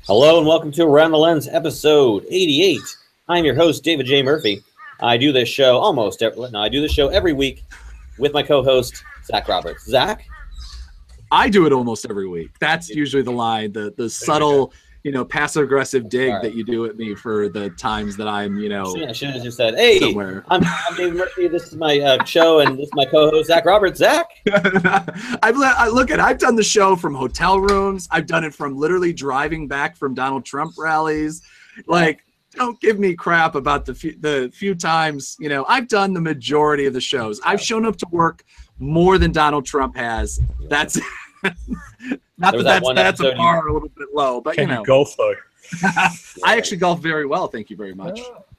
Hello and welcome to Around the Lens episode 88. I'm your host, David J. Murphy. I do this show every week with my co-host, Zach Roberts. Zach? I do it almost every week. That's usually the line, the subtle, passive-aggressive dig that you do at me for the times that I'm, I should have just said, hey, somewhere. I'm David Murphy. This is my show, and this is my co-host, Zach Roberts. Zach? I've done the show from hotel rooms. I've done it from literally driving back from Donald Trump rallies. Like, don't give me crap about the few times, I've done the majority of the shows. I've shown up to work more than Donald Trump has. That's not that's a bar a little bit low, but you golf though. I actually golf very well, thank you very much.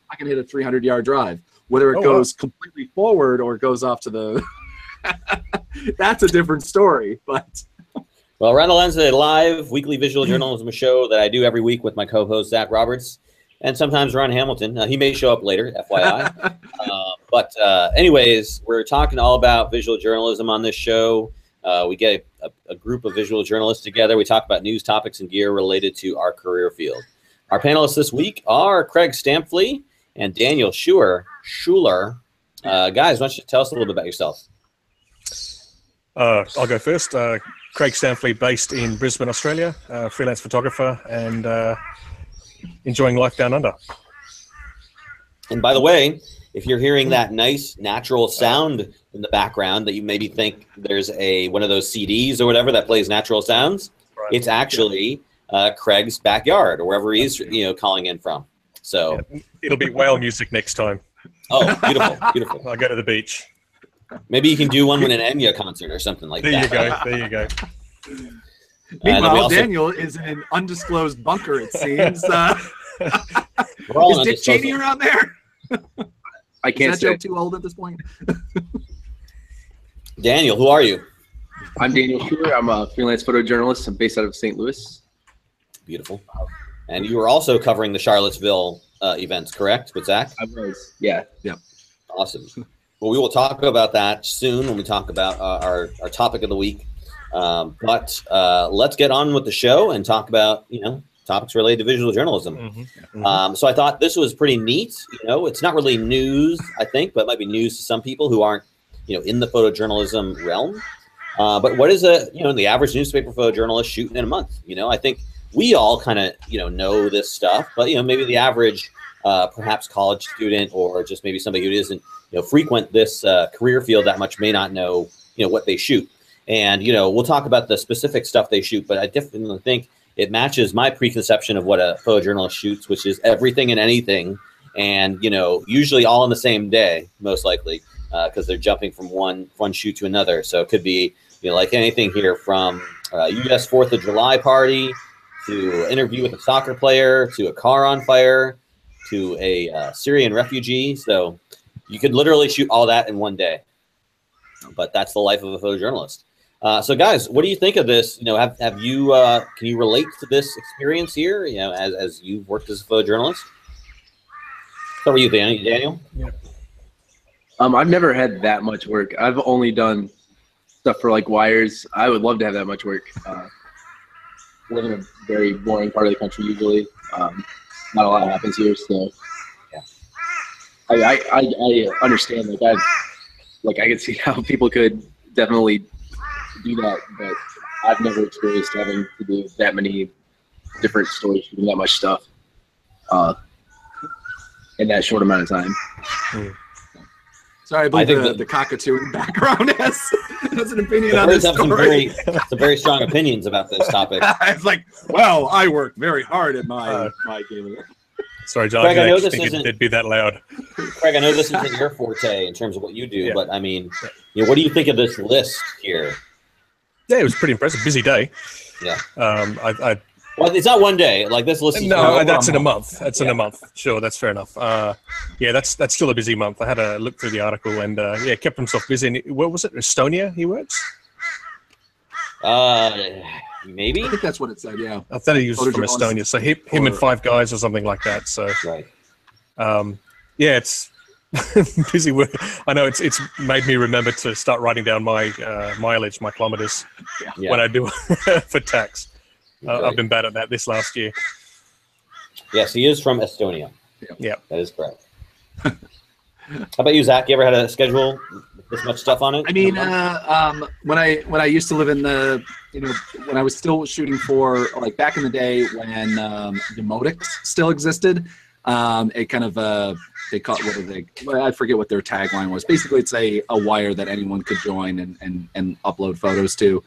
I can hit a 300-yard drive, whether it goes completely forward or it goes off to the that's a different story. But well, Around the Lens is a live weekly visual journalism show that I do every week with my co-host Zach Roberts and sometimes Ron Hamilton. He may show up later, FYI. But anyways, we're talking all about visual journalism on this show. We get a group of visual journalists together. We talk about news, topics, and gear related to our career field. Our panelists this week are Craig Stampfli and Daniel Schuler. Guys, why don't you tell us a little bit about yourself? I'll go first. Craig Stampfli, based in Brisbane, Australia, freelance photographer, and enjoying life down under. And by the way, if you're hearing that nice natural sound in the background that you maybe think there's one of those CDs or whatever that plays natural sounds, it's actually Craig's backyard or wherever he's calling in from. So it'll be whale music next time. Oh, beautiful, beautiful. I'll go to the beach. Maybe you can do one with an Enya concert or something like that. There you go. Meanwhile, Daniel is in an undisclosed bunker, it seems. Is Dick Cheney around there? I can't say. Is that joke too old at this point? Daniel, who are you? I'm Daniel Schuler. I'm a freelance photojournalist. I'm based out of St. Louis. Beautiful. And you were also covering the Charlottesville events, correct, with Zach? I was, yeah. Awesome. Well, we will talk about that soon when we talk about our topic of the week. But let's get on with the show and talk about, topics related to visual journalism. So I thought this was pretty neat. It's not really news, I think, but it might be news to some people who aren't, in the photojournalism realm. But what is the average newspaper photojournalist shooting in a month? I think we all kind of, know this stuff, but, maybe the average perhaps college student or just maybe somebody who isn't, frequent this career field that much may not know, what they shoot. And, we'll talk about the specific stuff they shoot, but I definitely think it matches my preconception of what a photojournalist shoots, which is everything and anything. And, usually all in the same day, most likely, because they're jumping from one shoot to another. So it could be, like anything here from U.S. 4th of July party to an interview with a soccer player to a car on fire to a Syrian refugee. So you could literally shoot all that in one day. But that's the life of a photojournalist. So guys, what do you think of this? Have you can you relate to this experience here? As you've worked as a photojournalist. How are you, Daniel? Yeah. I've never had that much work. I've only done stuff for like wires. I would love to have that much work. Live in a very boring part of the country usually. Not a lot happens here, so yeah. I understand. I can see how people could definitely do that, but I've never experienced having to do that many different stories, shooting that much stuff in that short amount of time. Sorry, I believe the cockatoo in the background has an opinion on this story. Some very strong opinions about this topic. It's like, well, I work very hard at my gaming. Sorry, John. Craig, I know this isn't. It'd be that loud. Craig, I know this isn't your forte in terms of what you do, but I mean, what do you think of this list here? Yeah, it was pretty impressive. Busy day. Yeah. Well, it's not one day. Like this list. No, that's in a month. That's in a month. Sure, that's fair enough. That's still a busy month. I had a look through the article and kept himself busy. Where was it? Estonia he works? Maybe. I think that's what it said, yeah. I thought he was from Estonia. So him and 5 guys or something like that. So right. It's busy work. I know it's made me remember to start writing down my mileage, my kilometers when I do for tax. I've been bad at that this last year. Yes, he is from Estonia. Yeah, that is correct. How about you, Zach? You ever had a schedule with this much stuff on it? I mean, when I used to live in the, when I was still shooting for, like, back in the day when Demotics still existed, it kind of they call it, I forget what their tagline was. Basically, it's a wire that anyone could join and upload photos to.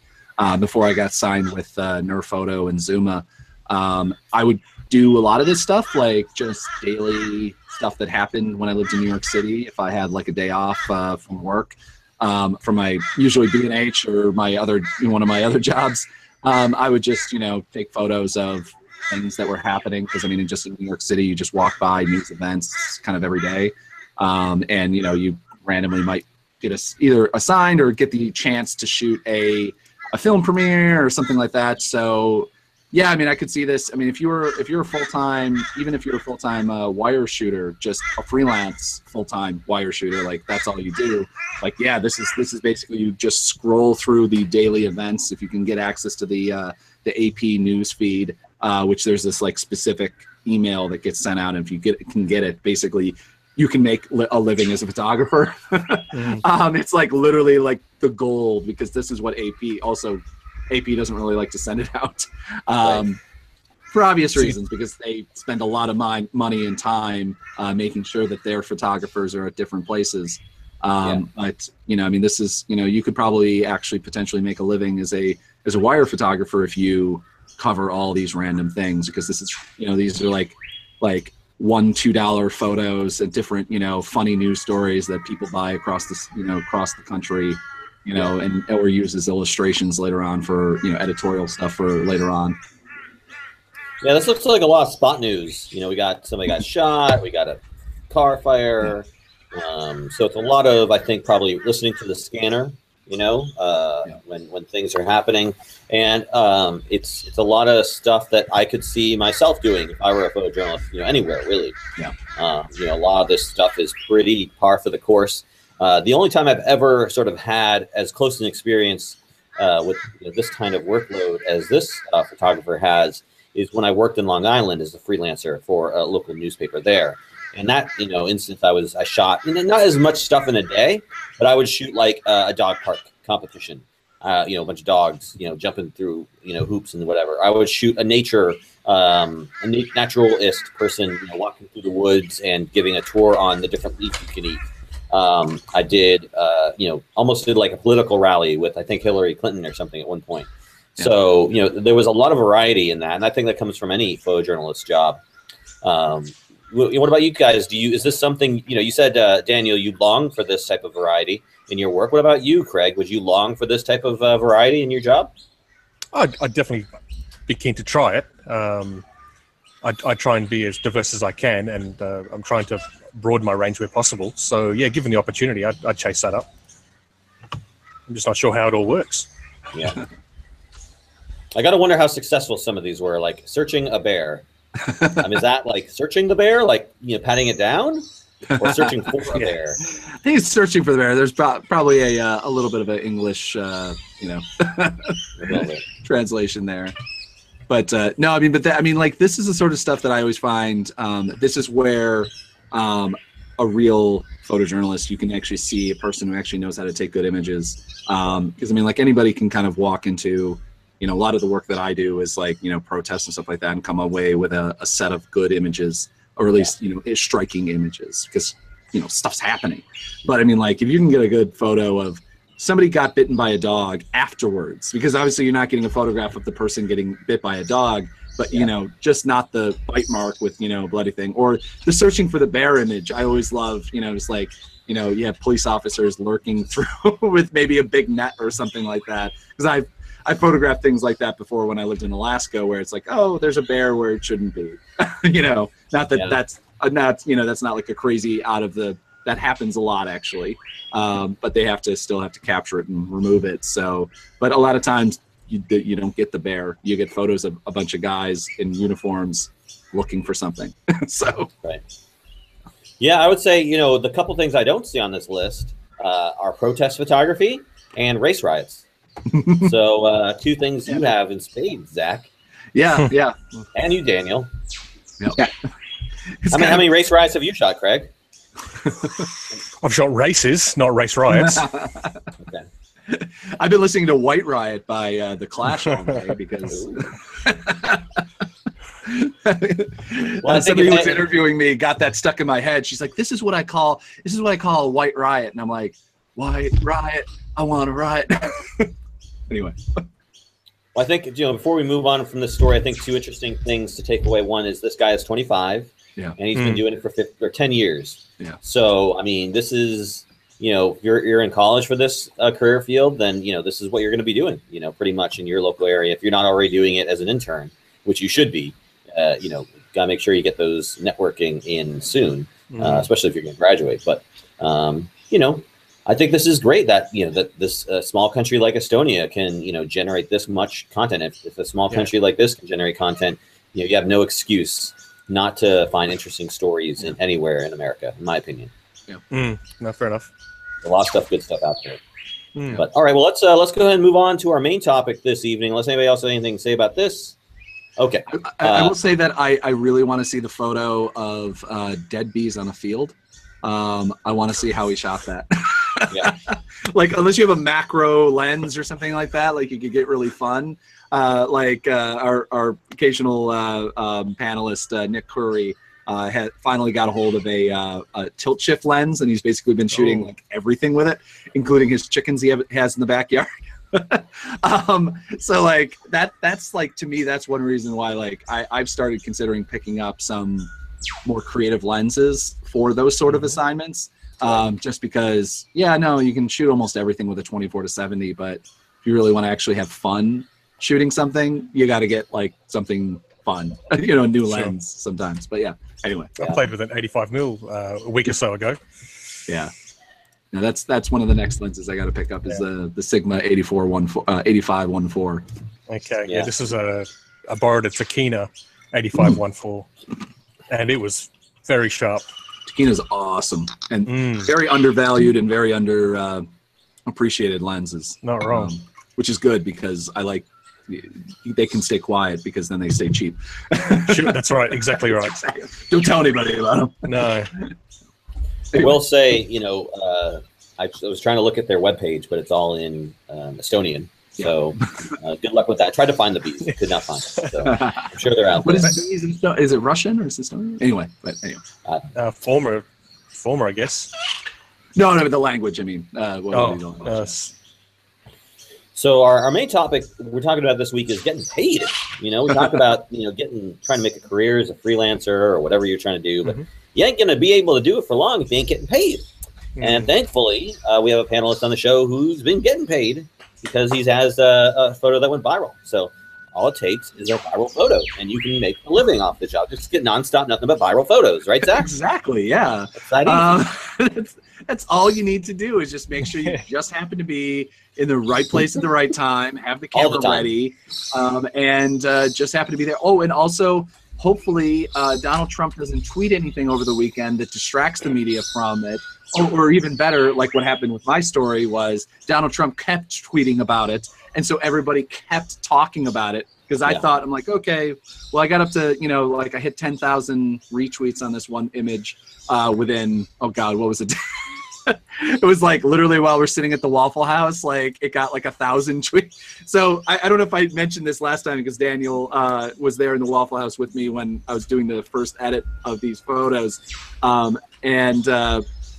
Before I got signed with Nerf Photo and Zuma, I would do a lot of this stuff, like just daily stuff that happened when I lived in New York City. If I had like a day off from work, from my usually B&H or one of my other jobs, I would just take photos of things that were happening, because I mean, just in New York City, you just walk by news events kind of every day, and you randomly might get either assigned or get the chance to shoot a film premiere or something like that. So yeah, I mean, I could see this. I mean, if you're a full-time, even if you're a full-time wire shooter, just a freelance full-time wire shooter, like that's all you do. Like, yeah, this is basically, you just scroll through the daily events. If you can get access to the AP news feed, which there's this like specific email that gets sent out, and if you can get it, basically you can make a living as a photographer. It's like literally like the gold, because this is what AP doesn't really like to send it out, for obvious reasons, because they spend a lot of money and time making sure that their photographers are at different places. But I mean, this is, you could probably actually potentially make a living as a wire photographer if you cover all these random things, because this is, these are like $1, $2 photos and different, funny news stories that people buy across the country, and or use as illustrations later on for, editorial stuff for later on. Yeah, this looks like a lot of spot news. We got somebody got shot, we got a car fire. So it's a lot of, I think, probably listening to the scanner, when things are happening. And it's a lot of stuff that I could see myself doing if I were a photojournalist, anywhere really. Yeah. A lot of this stuff is pretty par for the course. The only time I've ever sort of had as close an experience with this kind of workload as this photographer has is when I worked in Long Island as a freelancer for a local newspaper there. And that, instance, I shot, not as much stuff in a day, but I would shoot like a dog park competition, a bunch of dogs, jumping through, hoops and whatever. I would shoot a naturalist person, walking through the woods and giving a tour on the different leaves you can eat. I did, almost did like a political rally with, I think, Hillary Clinton or something at one point. Yeah. So, there was a lot of variety in that. And I think that comes from any photojournalist job. What about you guys? Is this something, you said, Daniel, you long for this type of variety in your work. What about you, Craig? Would you long for this type of variety in your job? I'd definitely be keen to try it. I try and be as diverse as I can, and I'm trying to broaden my range where possible. So yeah, given the opportunity, I'd chase that up. I'm just not sure how it all works. Yeah. I got to wonder how successful some of these were, like searching a bear. Is that like searching the bear, like, patting it down, or searching for a bear? I think it's searching for the bear. There's probably a little bit of an English, translation there. But no, I mean, like, this is the sort of stuff that I always find. This is where a real photojournalist, you can actually see a person who actually knows how to take good images. Because I mean, like, anybody can kind of walk into, a lot of the work that I do is like, protests and stuff like that, and come away with a set of good images, or at least, striking images, because, stuff's happening. But I mean, like, if you can get a good photo of somebody got bitten by a dog afterwards, because obviously you're not getting a photograph of the person getting bit by a dog, but, just not the bite mark with, bloody thing, or the searching for the bear image. I always love, just like, you have police officers lurking through with maybe a big net or something like that. Because I photographed things like that before when I lived in Alaska, where it's like, oh, there's a bear where it shouldn't be. Not that that's not like a crazy that happens a lot, actually. But they still have to capture it and remove it. So, but a lot of times you don't get the bear. You get photos of a bunch of guys in uniforms looking for something. So, right. Yeah, I would say, the couple things I don't see on this list are protest photography and race riots. So two things you have in spades, Zach. Yeah, yeah. And you, Daniel. Yep. Yeah. How many race riots have you shot, Craig? I've shot races, not race riots. Okay. I've been listening to White Riot by The Clash all day because somebody who was interviewing me got that stuck in my head. She's like, this is what I call a White Riot. And I'm like, White Riot, I want to riot. Anyway. Well, I think, before we move on from this story, I think 2 interesting things to take away. One is this guy is 25, and he's been doing it for 10 years. Yeah. So, I mean, this is, if you're in college for this career field, then, this is what you're going to be doing, pretty much in your local area. If you're not already doing it as an intern, which you should be, got to make sure you get those networking in soon, especially if you're going to graduate. But, I think this is great that that this small country like Estonia can generate this much content. If a small country like this can generate content, you have no excuse not to find interesting stories anywhere in America, in my opinion. Yeah. No, fair enough. A lot of stuff, good stuff out there. But all right, well let's go ahead and move on to our main topic this evening. Unless anybody else has anything to say about this. Okay. I will say that I really want to see the photo of dead bees on a field. I want to see how he shot that. Yeah. Like, unless you have a macro lens or something like that, like, you could get really fun. Our occasional panelist, Nick Curry, had finally got a hold of a tilt shift lens, and he's basically been shooting like everything with it, including his chickens he has in the backyard. So like that's like, to me, that's one reason why like I've started considering picking up some more creative lenses for those sort of assignments. Just because, you can shoot almost everything with a 24-70, but if you really want to actually have fun shooting something, you got to get like something fun, a new lens sometimes. But anyway. I played with an 85mm a week or so ago. Yeah. Now that's one of the next lenses I got to pick up is the Sigma 85-14. Okay. Yeah. This is I borrowed a Takina 85-14, and it was very sharp. Takina's awesome and very undervalued and very appreciated lenses. Not wrong. Which is good because they can stay quiet because then they stay cheap. Sure, that's right. Exactly right. Don't tell anybody about them. No. I will say, I was trying to look at their webpage, but it's all in Estonian. So good luck with that. I tried to find the bees. I could not find it. So I'm sure they're out there. What is bees? Is it Russian or is it Estonian? Anyway. Former, I guess. No, but the language, I mean. So our main topic we're talking about this week is getting paid. We talk about, trying to make a career as a freelancer or whatever you're trying to do, but you ain't going to be able to do it for long if you ain't getting paid. And thankfully, we have a panelist on the show who's been getting paid because he has a photo that went viral. So all it takes is a viral photo, and you can make a living off the job. Just get nonstop, nothing but viral photos, right, Zach? Exactly, yeah. That's all you need to do is just make sure you just happen to be in the right place at the right time, have the camera ready, and just happen to be there. Oh, and also, hopefully, Donald Trump doesn't tweet anything over the weekend that distracts the media from it. Or even better, like what happened with my story was Donald Trump kept tweeting about it. And so everybody kept talking about it because I thought, I'm like, okay, well, I got up to, I hit 10,000 retweets on this one image within, oh God, what was it? It was like literally while we're sitting at the Waffle House, like it got like 1,000 tweets. So I don't know if I mentioned this last time because Daniel was there in the Waffle House with me when I was doing the first edit of these photos.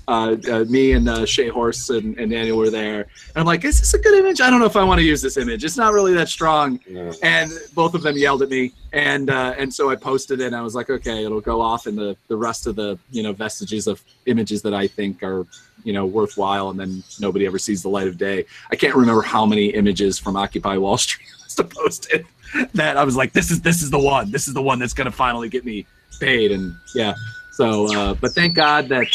Me and Shay Horse and Daniel were there. And I'm like, is this a good image? I don't know if I want to use this image. It's not really that strong. Yeah. And both of them yelled at me. And so I posted it and I was like, okay, it'll go off in the rest of the, vestiges of images that I think are, worthwhile. And then nobody ever sees the light of day. I can't remember how many images from Occupy Wall Street must have posted that I was like, this is the one. This is the one that's going to finally get me paid. And yeah. So, but thank God that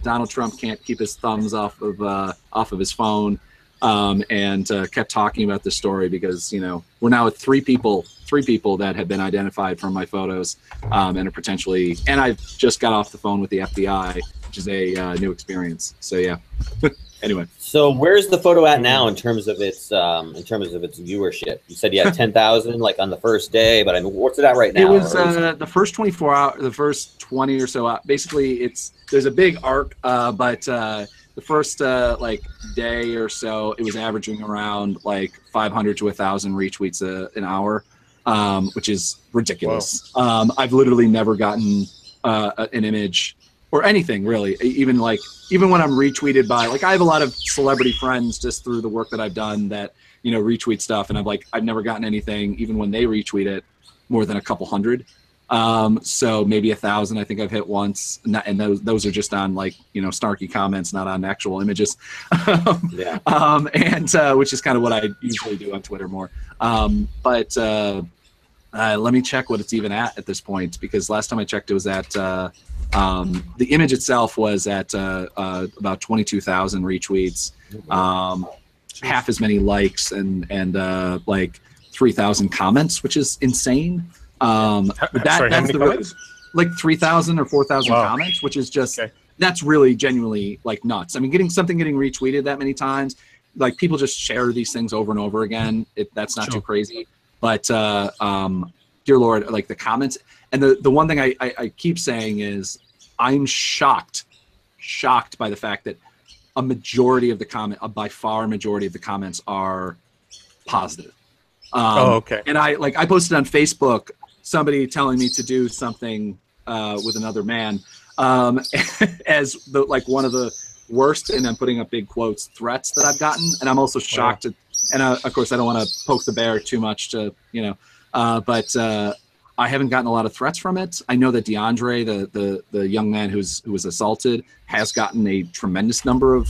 Donald Trump can't keep his thumbs off of his phone, and kept talking about this story because we're now at three people that have been identified from my photos, and are potentially. And I just got off the phone with the FBI, which is a new experience. So yeah. Anyway. So where's the photo at now in terms of its viewership? You said you had 10,000 like on the first day, but I mean, what's it at right now? It was the first 24 hours, the first 20 or so. Basically, there's a big arc, but the first like day or so, it was averaging around like 500 to 1,000 retweets an hour, which is ridiculous. Wow. I've literally never gotten an image or anything really, even when I'm retweeted by, like, I have a lot of celebrity friends just through the work that I've done that, you know, retweet stuff, and I've never gotten anything, even when they retweet it, more than a couple hundred. So maybe 1,000 I think I've hit once, and those are just on, like, you know, snarky comments, not on actual images. Yeah. And which is kind of what I usually do on Twitter more. But let me check what it's even at this point, because last time I checked it was at the image itself was at about 22,000 retweets, half as many likes, and like 3,000 comments, which is insane. That's the comments? Like 3,000 or 4,000 comments, which is just that's really genuinely like nuts. I mean, getting retweeted that many times, like, people just share these things over and over again. That's not too crazy, but dear Lord, like the comments. And the one thing I keep saying is I'm shocked by the fact that a majority of the by far majority of the comments are positive. And I posted on Facebook somebody telling me to do something with another man as one of the worst, and I'm putting up big quotes, threats that I've gotten. And I'm also shocked at, and of course I don't want to poke the bear too much to, you know, but I haven't gotten a lot of threats from it. I know that DeAndre, the young man who was assaulted, has gotten a tremendous number of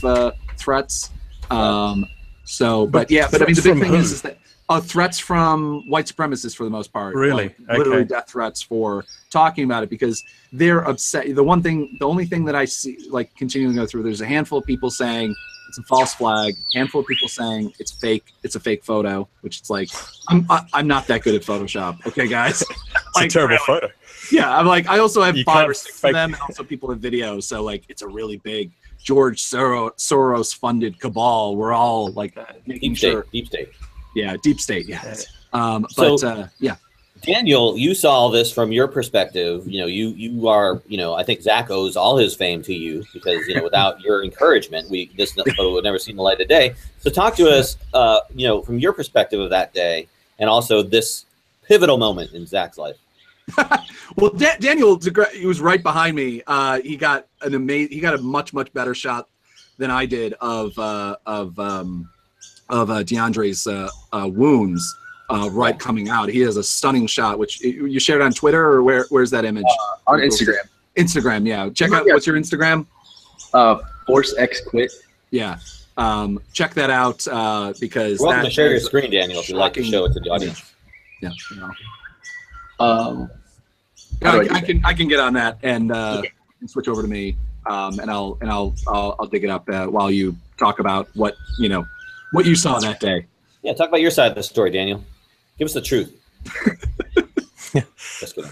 threats. But I mean, the big thing is that threats from white supremacists for the most part. Really? Like, literally death threats for talking about it, because they're upset. The only thing that I see, like, continuing to go through, there's a handful of people saying it's a false flag, handful of people saying it's fake, it's a fake photo, which it's like, I'm not that good at Photoshop, okay, guys? It's like, a terrible photo. Yeah, I'm like, I also have 5 or 6 of them, and also people have videos, so like, it's a really big George Soros funded cabal. We're all like making sure. Deep state. Yeah, deep state. Yeah. Yeah. Daniel, you saw this from your perspective. You know, you are, you know, I think Zach owes all his fame to you, because, you know, without your encouragement, this photo would never seen the light of day. So talk to us, you know, from your perspective of that day, and also this pivotal moment in Zach's life. Well, Daniel, he was right behind me. He got a much better shot than I did of DeAndre's wounds right coming out. He has a stunning shot, which you shared on Twitter, or where's that image? On Instagram. Instagram, yeah. Check out, what's your Instagram? Force X Quit. Yeah. Check that out, because you're welcome to share your screen, Daniel, if you'd like to show it to the audience. Yeah. I can get on that and switch over to me, and I'll dig it up while you talk about what you saw that day. Yeah, talk about your side of the story, Daniel. Give us the truth. Just kidding.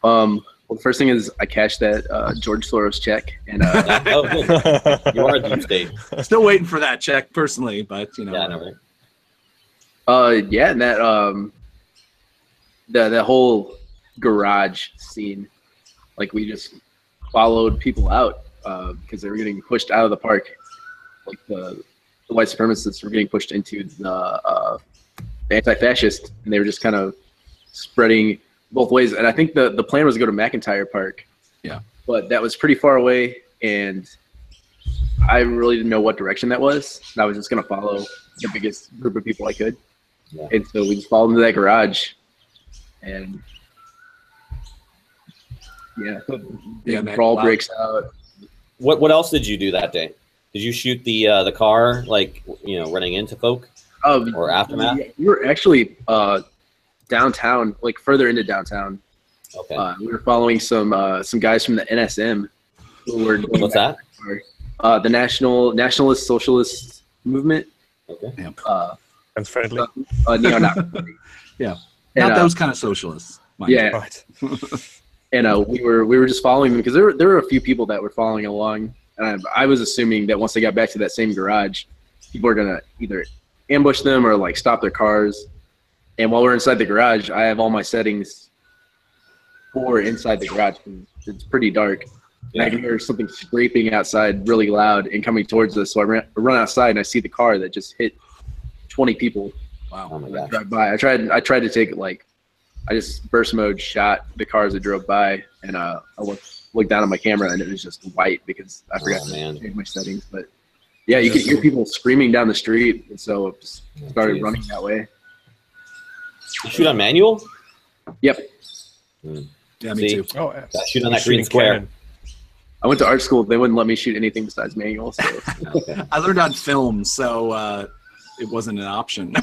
Well, the first thing is I cashed that George Soros check, and oh, good. You are deep state. Still waiting for that check personally, but you know. Yeah, I know, right? Yeah, and that whole garage scene, like, we just followed people out because they were getting pushed out of the park, like the white supremacists were getting pushed into the anti-fascist, and they were just kind of spreading both ways. And I think the plan was to go to McIntyre Park. Yeah. But that was pretty far away, and I really didn't know what direction that was. And I was just going to follow the biggest group of people I could. Yeah. And so we just followed into that garage, and brawl breaks out. What else did you do that day? Did you shoot the car, like, running into folk or aftermath? We were actually downtown, like further into downtown. Okay. We were following some guys from the NSM who were. What's that? The Nationalist Socialist Movement. Okay. Sounds friendly. Neo-Nazi. Yeah. Not those kind of socialists. Yeah. Right. And we were just following them because there were a few people that were following along, And I was assuming that once they got back to that same garage, people were gonna either ambush them or like stop their cars. And while we're inside the garage, I have all my settings for inside the garage. It's pretty dark. And I can hear something scraping outside really loud and coming towards us. So I run outside and I see the car that just hit 20 people. Wow. Oh my gosh. Drive by. I tried to take it like, I just burst mode shot the cars that drove by, and I looked down at my camera and it was just white because I forgot to change my settings. But yeah, you could hear people screaming down the street, and so it just started running that way. You shoot on manual? Yep. Yeah, me too. Oh, Shoot on that green square. I went to art school. They wouldn't let me shoot anything besides manual. So. I learned on film, so it wasn't an option.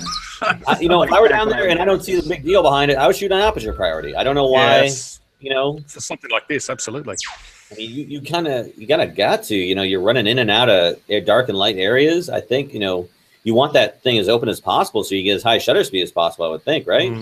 You know, if I were down there and I don't see the big deal behind it, I would shoot on aperture priority. I don't know why. Yes. You know, For something like this, absolutely. I mean, you kind of got to. You know, you're running in and out of dark and light areas. I think you want that thing as open as possible so you get as high shutter speed as possible. I would think, right?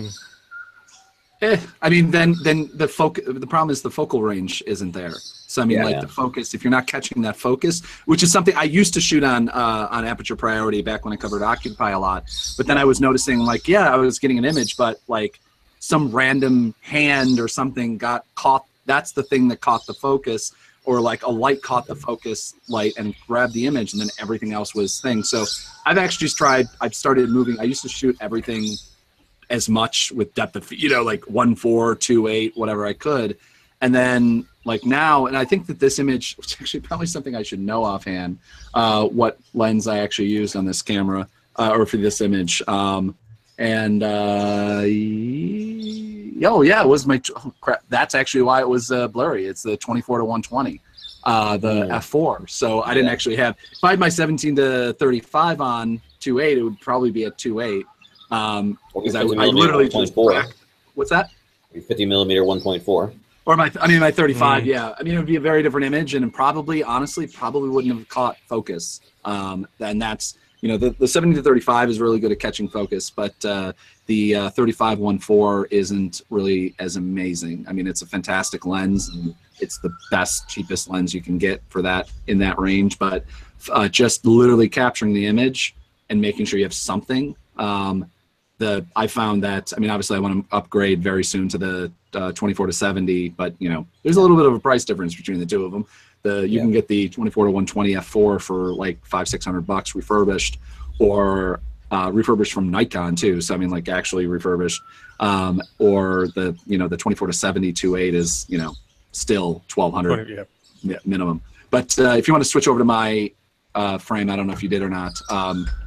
I mean, then the problem is the focal range isn't there. So I mean, the focus, if you're not catching that focus, which is something I used to shoot on aperture priority back when I covered Occupy a lot. But then I was noticing, like, I was getting an image, but like some random hand or something got caught. That's the thing that caught the focus, or like a light caught the focus light and grabbed the image, and then everything else was thing. So I've actually I've started moving. I used to shoot everything as much with depth of, like 1.4, 2.8, whatever I could. And then like now, and I think that this image, which actually probably something I should know offhand, what lens I actually used on this camera or for this image. It was crap. That's actually why it was blurry. It's the 24 to 120, the f4. So I didn't actually have, if I had my 17 to 35 on 2.8, it would probably be at 2.8. Because I literally just cracked. What's that? 50 millimeter 1.4. Or my 35. Yeah. I mean, it would be a very different image, and honestly, probably wouldn't have caught focus. And that's, the 70 to 35 is really good at catching focus, but the 35 1.4 isn't really as amazing. I mean, it's a fantastic lens, and it's the best, cheapest lens you can get for that in that range. But just literally capturing the image and making sure you have something. I found that, I mean, obviously I want to upgrade very soon to the 24 to 70, but there's a little bit of a price difference between the two of them. You can get the 24 to 120 f4 for like $500-600 refurbished, or refurbished from Nikon too. So I mean, like actually refurbished, or the 24 to 70 2.8 is still $1,200 minimum. But if you want to switch over to my frame, I don't know if you did or not,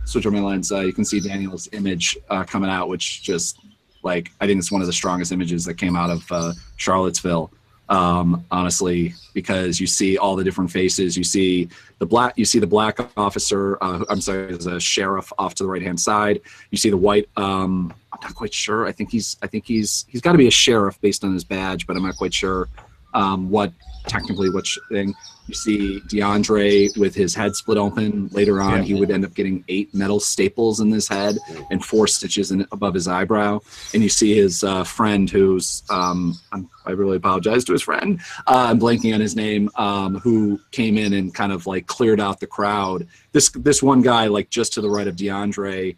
switch over my lens, you can see Daniel's image coming out, which just, like, I think it's one of the strongest images that came out of Charlottesville, honestly, because you see all the different faces. You see the black officer, I'm sorry, there's a sheriff off to the right hand side. You see the white, I'm not quite sure. I think he's got to be a sheriff based on his badge, but I'm not quite sure which thing. You see DeAndre with his head split open. Later on, he would end up getting 8 metal staples in his head and 4 stitches above his eyebrow. And you see his friend, who's I really apologize to his friend. I'm blanking on his name. Who came in and kind of like cleared out the crowd. This one guy, like just to the right of DeAndre,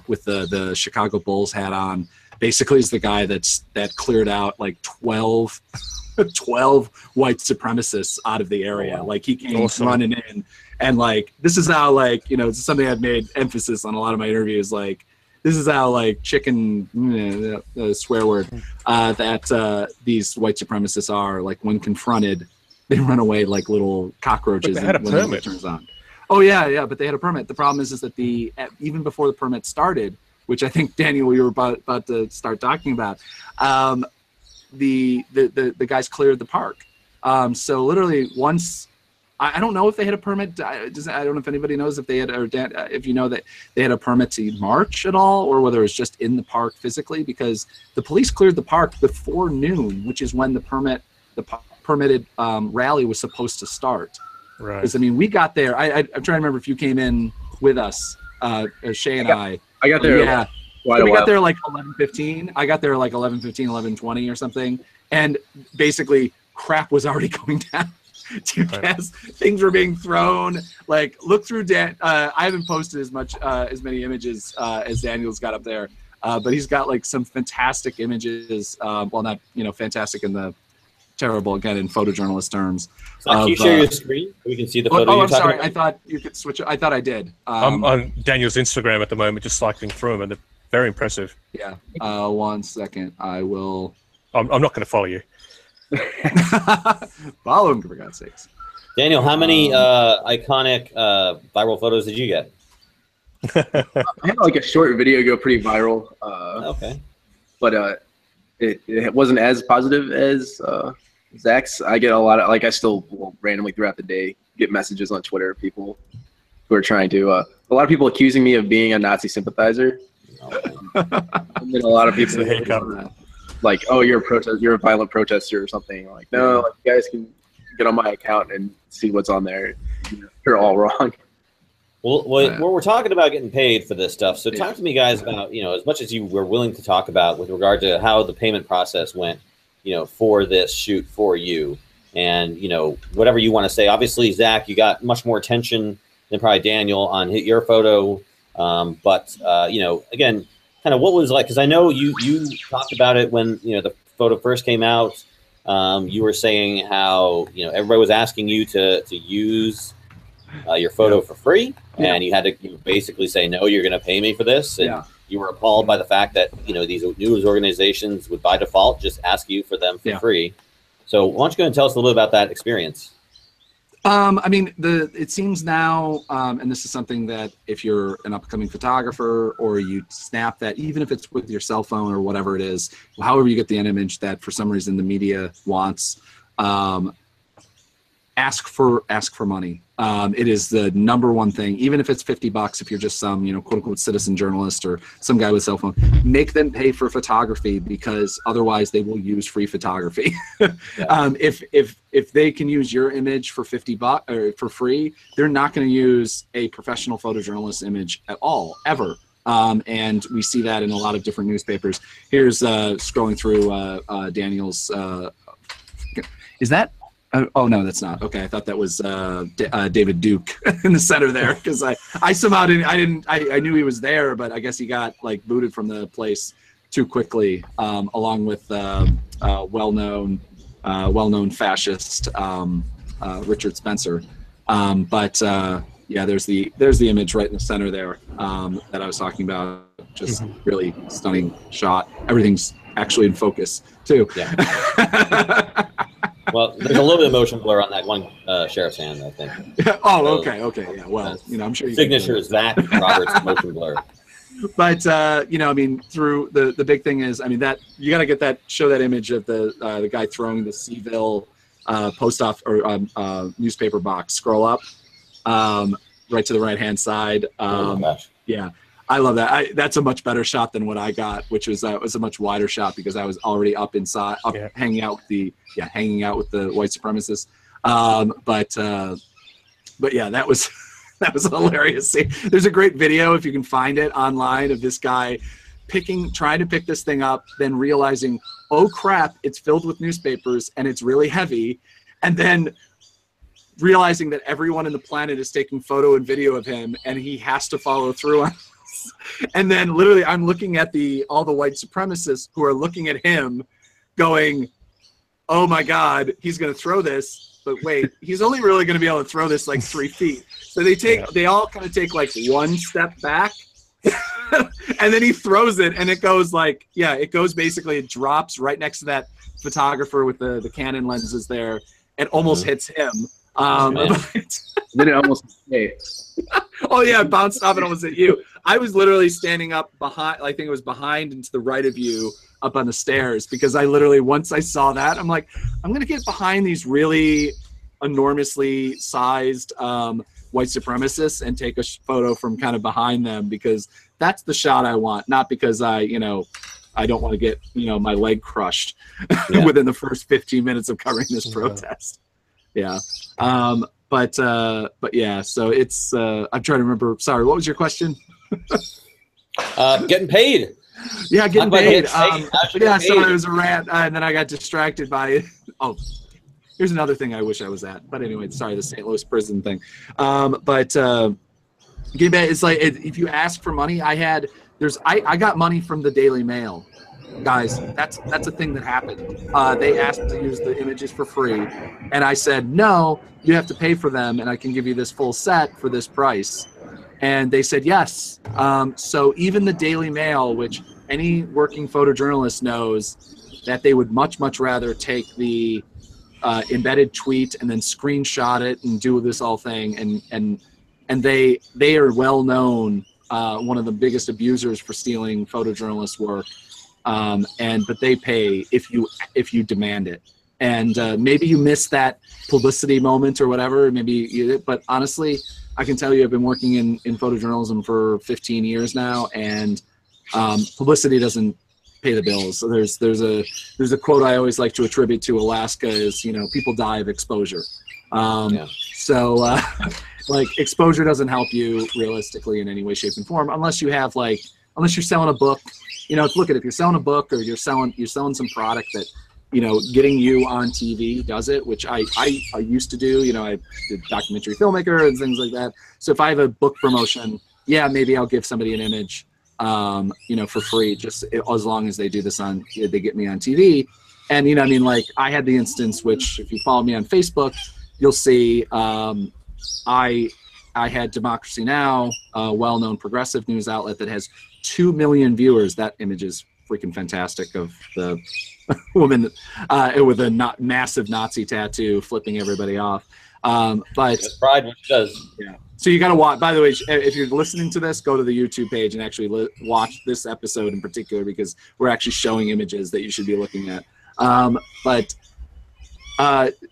with the Chicago Bulls hat on, basically is the guy that cleared out like 12 white supremacists out of the area. Like he came running in, and like this is how, like, it's something I've made emphasis on a lot of my interviews. Like this is how, like, chicken swear word that these white supremacists are. Like when confronted, they run away like little cockroaches. But they had a when permit. the light turns on. Oh yeah, but they had a permit. The problem is that even before the permit started, which I think, Daniel, we were about to start talking about, the guys cleared the park. So literally once, I don't know if they had a permit. I don't know if anybody knows if they had, or if you know that they had a permit to march at all, or whether it's just in the park physically, because the police cleared the park before noon, which is when the permitted rally was supposed to start. Right. Because I mean, we got there. I'm trying to remember if you came in with us, Shay and I. I got there. Yeah. We got there like 11:15. I got there like 11:15, 11:20 or something. And basically crap was already going down. Things were being thrown. Like, look through I haven't posted as many images as Daniel's got up there, but he's got like some fantastic images. Well, not fantastic in the terrible again in photojournalist terms. So can you share your screen so we can see the photo? Oh, I'm sorry. I thought you could switch. I thought I did. I'm on Daniel's Instagram at the moment, just cycling through them, and they're very impressive. Yeah. 1 second. I will. I'm not going to follow you. Follow him, for God's sakes. Daniel, how many iconic viral photos did you get? I had like a short video go pretty viral. Okay. But it wasn't as positive as Zach's. I get a lot of, like, I still will randomly throughout the day get messages on Twitter of people who are trying to, a lot of people accusing me of being a Nazi sympathizer. And then a lot of people like, oh, you're a violent protester or something. Like, no, like, you guys can get on my account and see what's on there. You're all wrong. Well, we're talking about getting paid for this stuff. So talk to me, guys, about, as much as you were willing to talk about with regard to how the payment process went, for this shoot for you, and, whatever you want to say. Obviously, Zach, you got much more attention than probably Daniel on your photo. But again, kind of what was like, because I know you talked about it when, the photo first came out. You were saying how, everybody was asking you to use your photo for free, and you had to basically say, no, you're going to pay me for this. And you were appalled by the fact that, these news organizations would by default just ask you for them for free. So why don't you go and tell us a little bit about that experience? I mean, it seems now, and this is something that if you're an upcoming photographer or you snap that, even if it's with your cell phone or whatever it is, however you get the end image that for some reason the media wants, ask for money. It is the number one thing, even if it's $50, if you're just some, quote unquote citizen journalist or some guy with a cell phone, make them pay for photography, because otherwise they will use free photography. If they can use your image for $50 or for free, they're not going to use a professional photojournalist image at all, ever. And we see that in a lot of different newspapers. Here's scrolling through Daniel's, is that? Oh no, that's not. Okay, I thought that was David Duke in the center there, because I somehow I knew he was there, but I guess he got like booted from the place too quickly, along with well-known fascist Richard Spencer. Yeah, there's the image right in the center there that I was talking about. Just really stunning shot. Everything's actually in focus too. Yeah. Well, there's a little bit of motion blur on that one sheriff's hand, I think. Oh, so, okay, yeah. Well, I'm sure. Signature is Zach Roberts' motion blur. But I mean, through the big thing is, I mean, that you got to get that, show that image of the guy throwing the Seville post office or newspaper box. Scroll up, right to the right hand side. Oh my gosh. Yeah. I love that. That's a much better shot than what I got, which was a much wider shot, because I was already up inside, hanging out with the white supremacists. But yeah, that was hilarious. There's a great video, if you can find it online, of this guy trying to pick this thing up, then realizing, oh crap, it's filled with newspapers and it's really heavy, and then realizing that everyone on the planet is taking photo and video of him, and he has to follow through on. And then literally I'm looking at all the white supremacists who are looking at him going, oh my God, he's going to throw this. But wait, he's only really going to be able to throw this like 3 feet. So they all kind of take like one step back and then he throws it, and it goes like, it goes basically, it drops right next to that photographer with the Canon lenses there. It almost hits him. Then it almost hit. Oh yeah, it bounced off and almost hit you. I was literally standing up behind, I think it was behind and to the right of you up on the stairs, because I literally, once I saw that, I'm like, I'm going to get behind these really enormously sized white supremacists and take a photo from kind of behind them, because that's the shot I want, not because I don't want to get, my leg crushed within the first 15 minutes of covering this protest. Yeah. But yeah, so it's, I'm trying to remember. Sorry, what was your question? Getting paid. Yeah, getting paid. Sorry, it was a rant, and then I got distracted by it. Oh, Here's another thing I wish I was at. But anyway, sorry, the St. Louis prison thing. Getting back, it's like if you ask for money, I got money from the Daily Mail, guys. That's a thing that happened. They asked to use the images for free, and I said no. You have to pay for them, and I can give you this full set for this price. And they said yes. So even the Daily Mail, which any working photojournalist knows that they would much rather take the embedded tweet and then screenshot it and do this whole thing, and they are well known, one of the biggest abusers for stealing photojournalist work, but they pay if you demand it. And maybe you miss that publicity moment or whatever, but honestly, I can tell you I've been working in photojournalism for 15 years now, and publicity doesn't pay the bills. So there's a quote I always like to attribute to Alaska is, people die of exposure. So like exposure doesn't help you realistically in any way, shape, and form, unless you're selling a book. Look at it, if you're selling a book or you're selling some product that, getting you on TV does it, which I used to do. I did documentary filmmaker and things like that. So if I have a book promotion, yeah, maybe I'll give somebody an image, for free, just as long as they do this they get me on TV. And, like I had the instance, which if you follow me on Facebook, you'll see, I had Democracy Now!, a well-known progressive news outlet that has 2 million viewers. That image is freaking fantastic, of the woman with a massive Nazi tattoo flipping everybody off. But that's pride when she does. Yeah. So you got to watch. By the way, if you're listening to this, go to the YouTube page and actually watch this episode in particular, because we're actually showing images that you should be looking at. But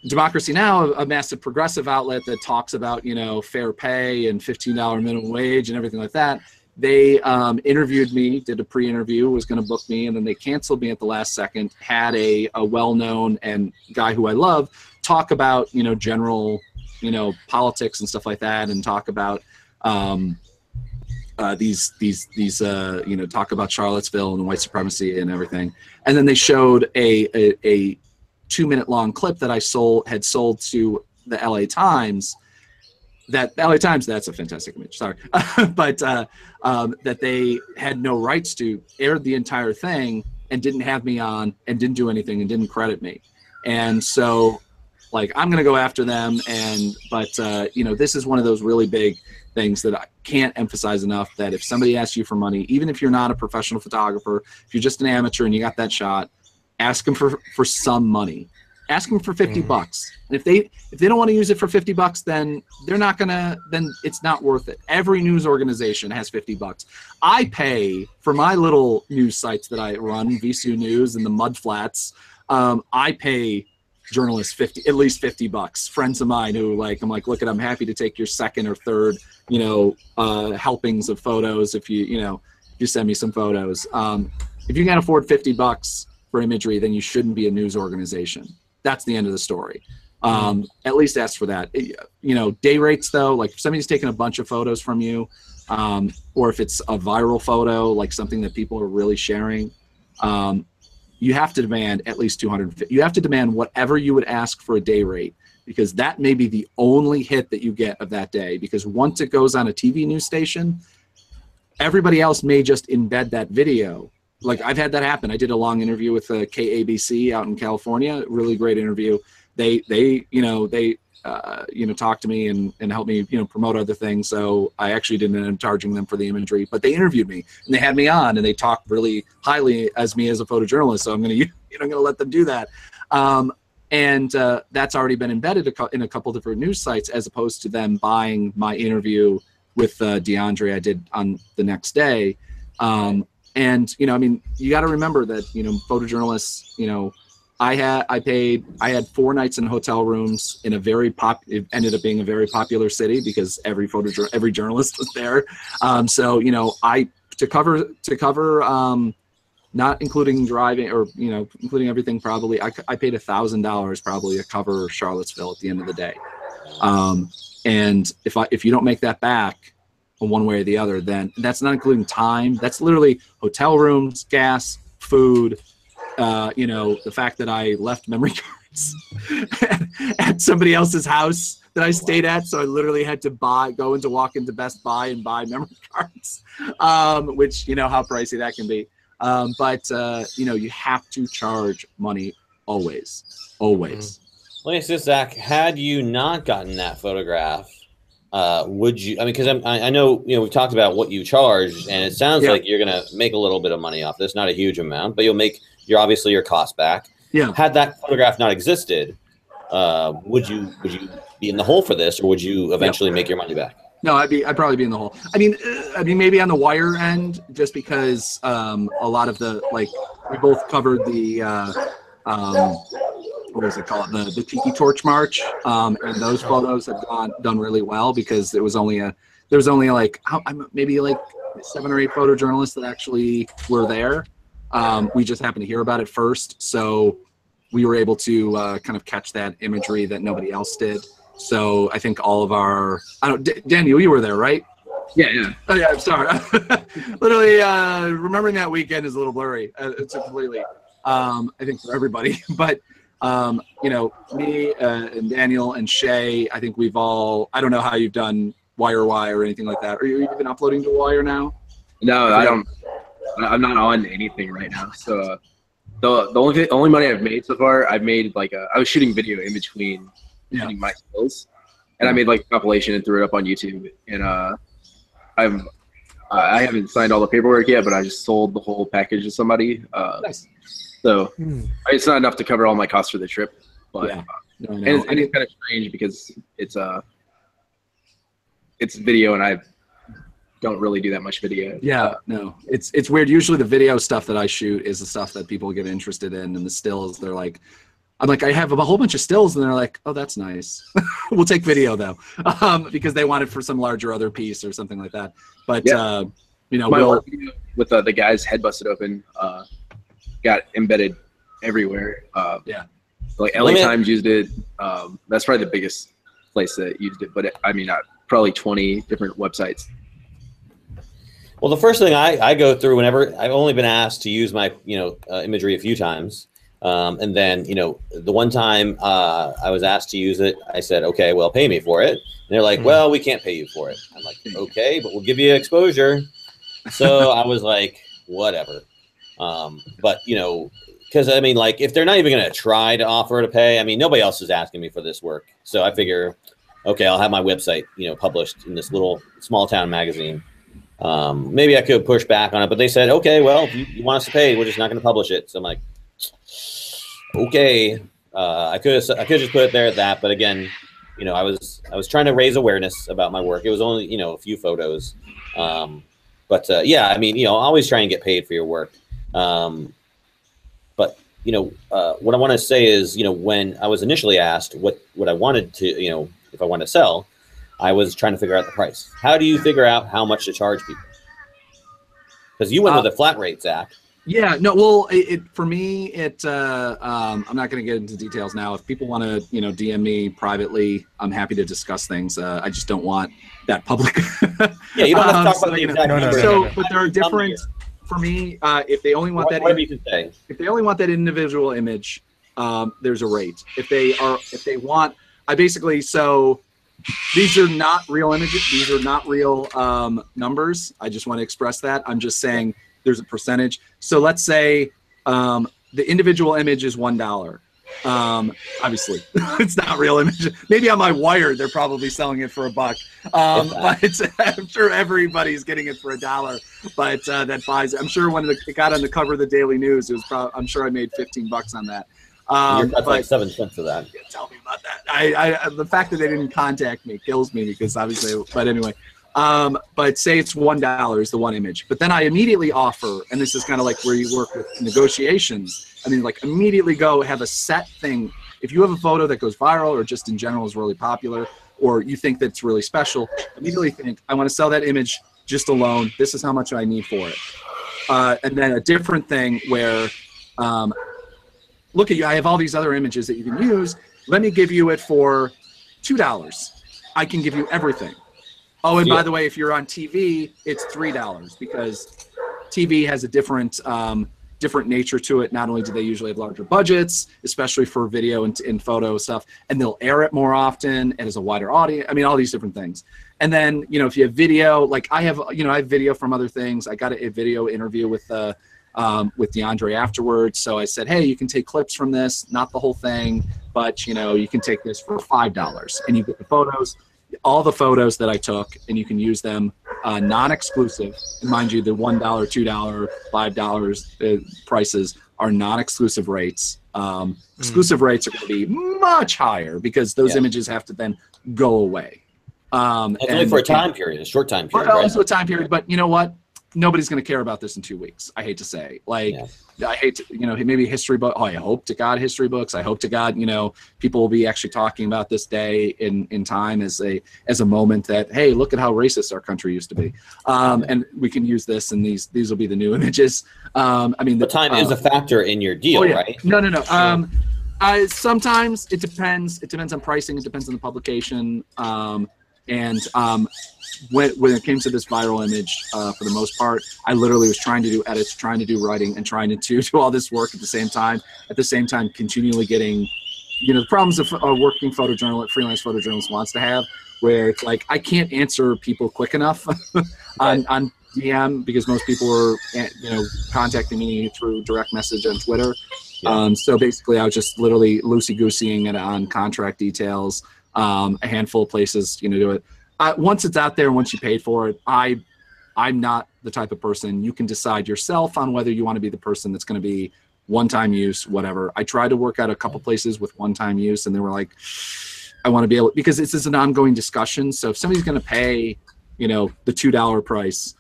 Democracy Now!, a massive progressive outlet that talks about, fair pay and $15 minimum wage and everything like that. They interviewed me, did a pre-interview, was going to book me, and then they canceled me at the last second. Had a well-known and guy who I love talk about, general, politics and stuff like that, and talk about talk about Charlottesville and white supremacy and everything. And then they showed a 2-minute long clip that I had sold to the LA Times. That LA Times, that's a fantastic image, sorry. But that they had no rights to, aired the entire thing and didn't have me on and didn't do anything and didn't credit me. And so, like, I'm going to go after them. But this is one of those really big things that I can't emphasize enough, that if somebody asks you for money, even if you're not a professional photographer, if you're just an amateur and you got that shot, ask them for some money. Ask them for 50 bucks. And if they don't want to use it for 50 bucks, then then it's not worth it. Every news organization has 50 bucks. I pay for my little news sites that I run, VSU News and the Mudflats. I pay journalists at least 50 bucks. Friends of mine who I'm like, I'm happy to take your second or third, helpings of photos if you send me some photos. If you can't afford 50 bucks for imagery, then you shouldn't be a news organization. That's the end of the story. At least ask for that. Day rates though, like if somebody's taking a bunch of photos from you, or if it's a viral photo, like something that people are really sharing, you have to demand at least 250. You have to demand whatever you would ask for a day rate, because that may be the only hit that you get of that day. Because once it goes on a TV news station, everybody else may just embed that video. Like I've had that happen. I did a long interview with KABC out in California. Really great interview. They talked to me and helped me, promote other things. So I actually didn't end up charging them for the imagery, but they interviewed me and they had me on and they talked really highly as me as a photojournalist. So I'm going to let them do that. And that's already been embedded in a couple different news sites, as opposed to them buying my interview with DeAndre I did on the next day. And, you got to remember that, photojournalists, I had 4 nights in hotel rooms in it ended up being a very popular city because every journalist was there. To cover, not including driving or, including everything, probably, I paid $1,000 probably to cover Charlottesville at the end of the day. And if you don't make that back, one way or the other, then that's not including time. That's literally hotel rooms, gas, food, the fact that I left memory cards, at somebody else's house that I stayed at. So I literally had to walk into Best Buy and buy memory cards, which, you know how pricey that can be. But you know, you have to charge money always. Let me ask Zach, had you not gotten that photograph, would you, I mean, because I know, you know, we've talked about what you charge, and it sounds like you're going to make a little bit of money off this, not a huge amount, but you'll make obviously your cost back. Yeah. Had that photograph not existed, would you be in the hole for this, or would you eventually make your money back? No, I'd probably be in the hole. I mean, maybe on the wire end, just because a lot of the, like, we both covered the what was it called, the Tiki Torch March, and those photos have done really well, because there was only like maybe like 7 or 8 photojournalists that actually were there. We just happened to hear about it first, so we were able to kind of catch that imagery that nobody else did. So I think all of our, Daniel, you were there, right? Yeah. Oh yeah, I'm sorry. Literally, remembering that weekend is a little blurry. It's completely, I think, for everybody. But you know, me and Daniel and Shay, I think we've all, I don't know how you've done Wire or anything like that. Are you even uploading to Wire now? No, I don't. I'm not on anything right now. So the only money I've made so far, I've made like I was shooting video in between shooting my skills, and I made like a compilation and threw it up on YouTube. And I haven't signed all the paperwork yet, but I just sold the whole package to somebody. Nice. So it's not enough to cover all my costs for the trip, but and it's kind of strange because it's video, and I don't really do that much video. Yeah, no, it's weird. Usually the video stuff that I shoot is the stuff that people get interested in, and the stills, they're like, I'm like, I have a whole bunch of stills, and they're like, oh, that's nice. We'll take video though, because they want it for some larger other piece or something like that. But you know, my video with the guy's head busted open got embedded everywhere. Like LA Times used it. That's probably the biggest place that used it, but I mean, probably 20 different websites. Well, the first thing I go through whenever I've only been asked to use my imagery a few times, and then the one time I was asked to use it, I said, okay, well, pay me for it. And they're like, well, we can't pay you for it. I'm like, okay, but we'll give you exposure. So I was like, whatever. But because I mean, like, if they're not even going to try to offer to pay, I mean, nobody else is asking me for this work. So I figure, okay, I'll have my website, published in this little small town magazine. Maybe I could push back on it, but they said, okay, well, if you want us to pay, we're just not going to publish it. So I'm like, okay, I could just put it there at that. But again, I was trying to raise awareness about my work. It was only, a few photos. But yeah, I mean, always try and get paid for your work. But what I want to say is, when I was initially asked what I wanted to, if I wanted to sell, I was trying to figure out the price. How do you figure out how much to charge people? Because you went with a flat rate, Zach. Yeah, no, well, for me, I'm not going to get into details now. If people want to, DM me privately, I'm happy to discuss things. I just don't want that public. Yeah, you don't have to talk about the exact number. So, but there are different. For me, if they only want if they only want that individual image, there's a rate. If they want, these are not real images. These are not real numbers. I just want to express that. I'm just saying there's a percentage. So let's say the individual image is $1. Obviously, it's not real image. Maybe on my Wire, they're probably selling it for $1. But I'm sure everybody's getting it for $1. But that buys it. I'm sure when it got on the cover of the Daily News, it was I'm sure I made $15 on that. That's like 7 cents of that. Tell me about that. The fact that they didn't contact me kills me, because obviously, but anyway, but say it's $1 is the one image, but then I immediately offer, and this is kind of like where you work with negotiations. I mean, like, immediately go have a set thing. If you have a photo that goes viral or just in general is really popular, or you think that's really special, immediately think, I want to sell that image just alone. This is how much I need for it. And then a different thing where, look at you, I have all these other images that you can use. Let me give you it for $2. I can give you everything. Oh, and by the way, if you're on TV, it's $3, because TV has a different different nature to it. Not only do they usually have larger budgets, especially for video and photo stuff, and they'll air it more often and as a wider audience. I mean, all these different things. And then, you know, if you have video, like I have video from other things. I got a video interview with DeAndre afterwards. So I said, hey, you can take clips from this, not the whole thing, but, you know, you can take this for $5 and you get the photos, all the photos that I took, and you can use them non-exclusive. And mind you, the $1, $2, $5 prices are non-exclusive rates. Exclusive rates are going to be much higher because those images have to then go away. And only for a time period, a short time period. Also a time period, but you know what? Nobody's going to care about this in 2 weeks. I hate to say, like, I hate to, you know, maybe history book. Oh, I hope to God history books. I hope to God, you know, people will be actually talking about this day in time as a moment that, hey, look at how racist our country used to be, and we can use this, and these will be the new images. I mean, the time is a factor in your deal, right? No. Sometimes it depends. It depends on pricing. It depends on the publication. When it came to this viral image, for the most part, I literally was trying to do edits, trying to do writing, and trying to do all this work at the same time. At the same time, continually getting, you know, the problems of a working photojournalist, freelance photojournalist wants to have, where it's like I can't answer people quick enough on DM because most people are, you know, contacting me through direct message on Twitter. So basically, I was just literally loosey-gooseying it on contract details. A handful of places, you know, do it. Once it's out there, once you paid for it, I'm not the type of person. You can decide yourself on whether you want to be the person that's going to be one-time use, whatever. I tried to work out a couple places with one-time use, and they were like, I want to be able, because this is an ongoing discussion. So if somebody's going to pay, you know, the $2 price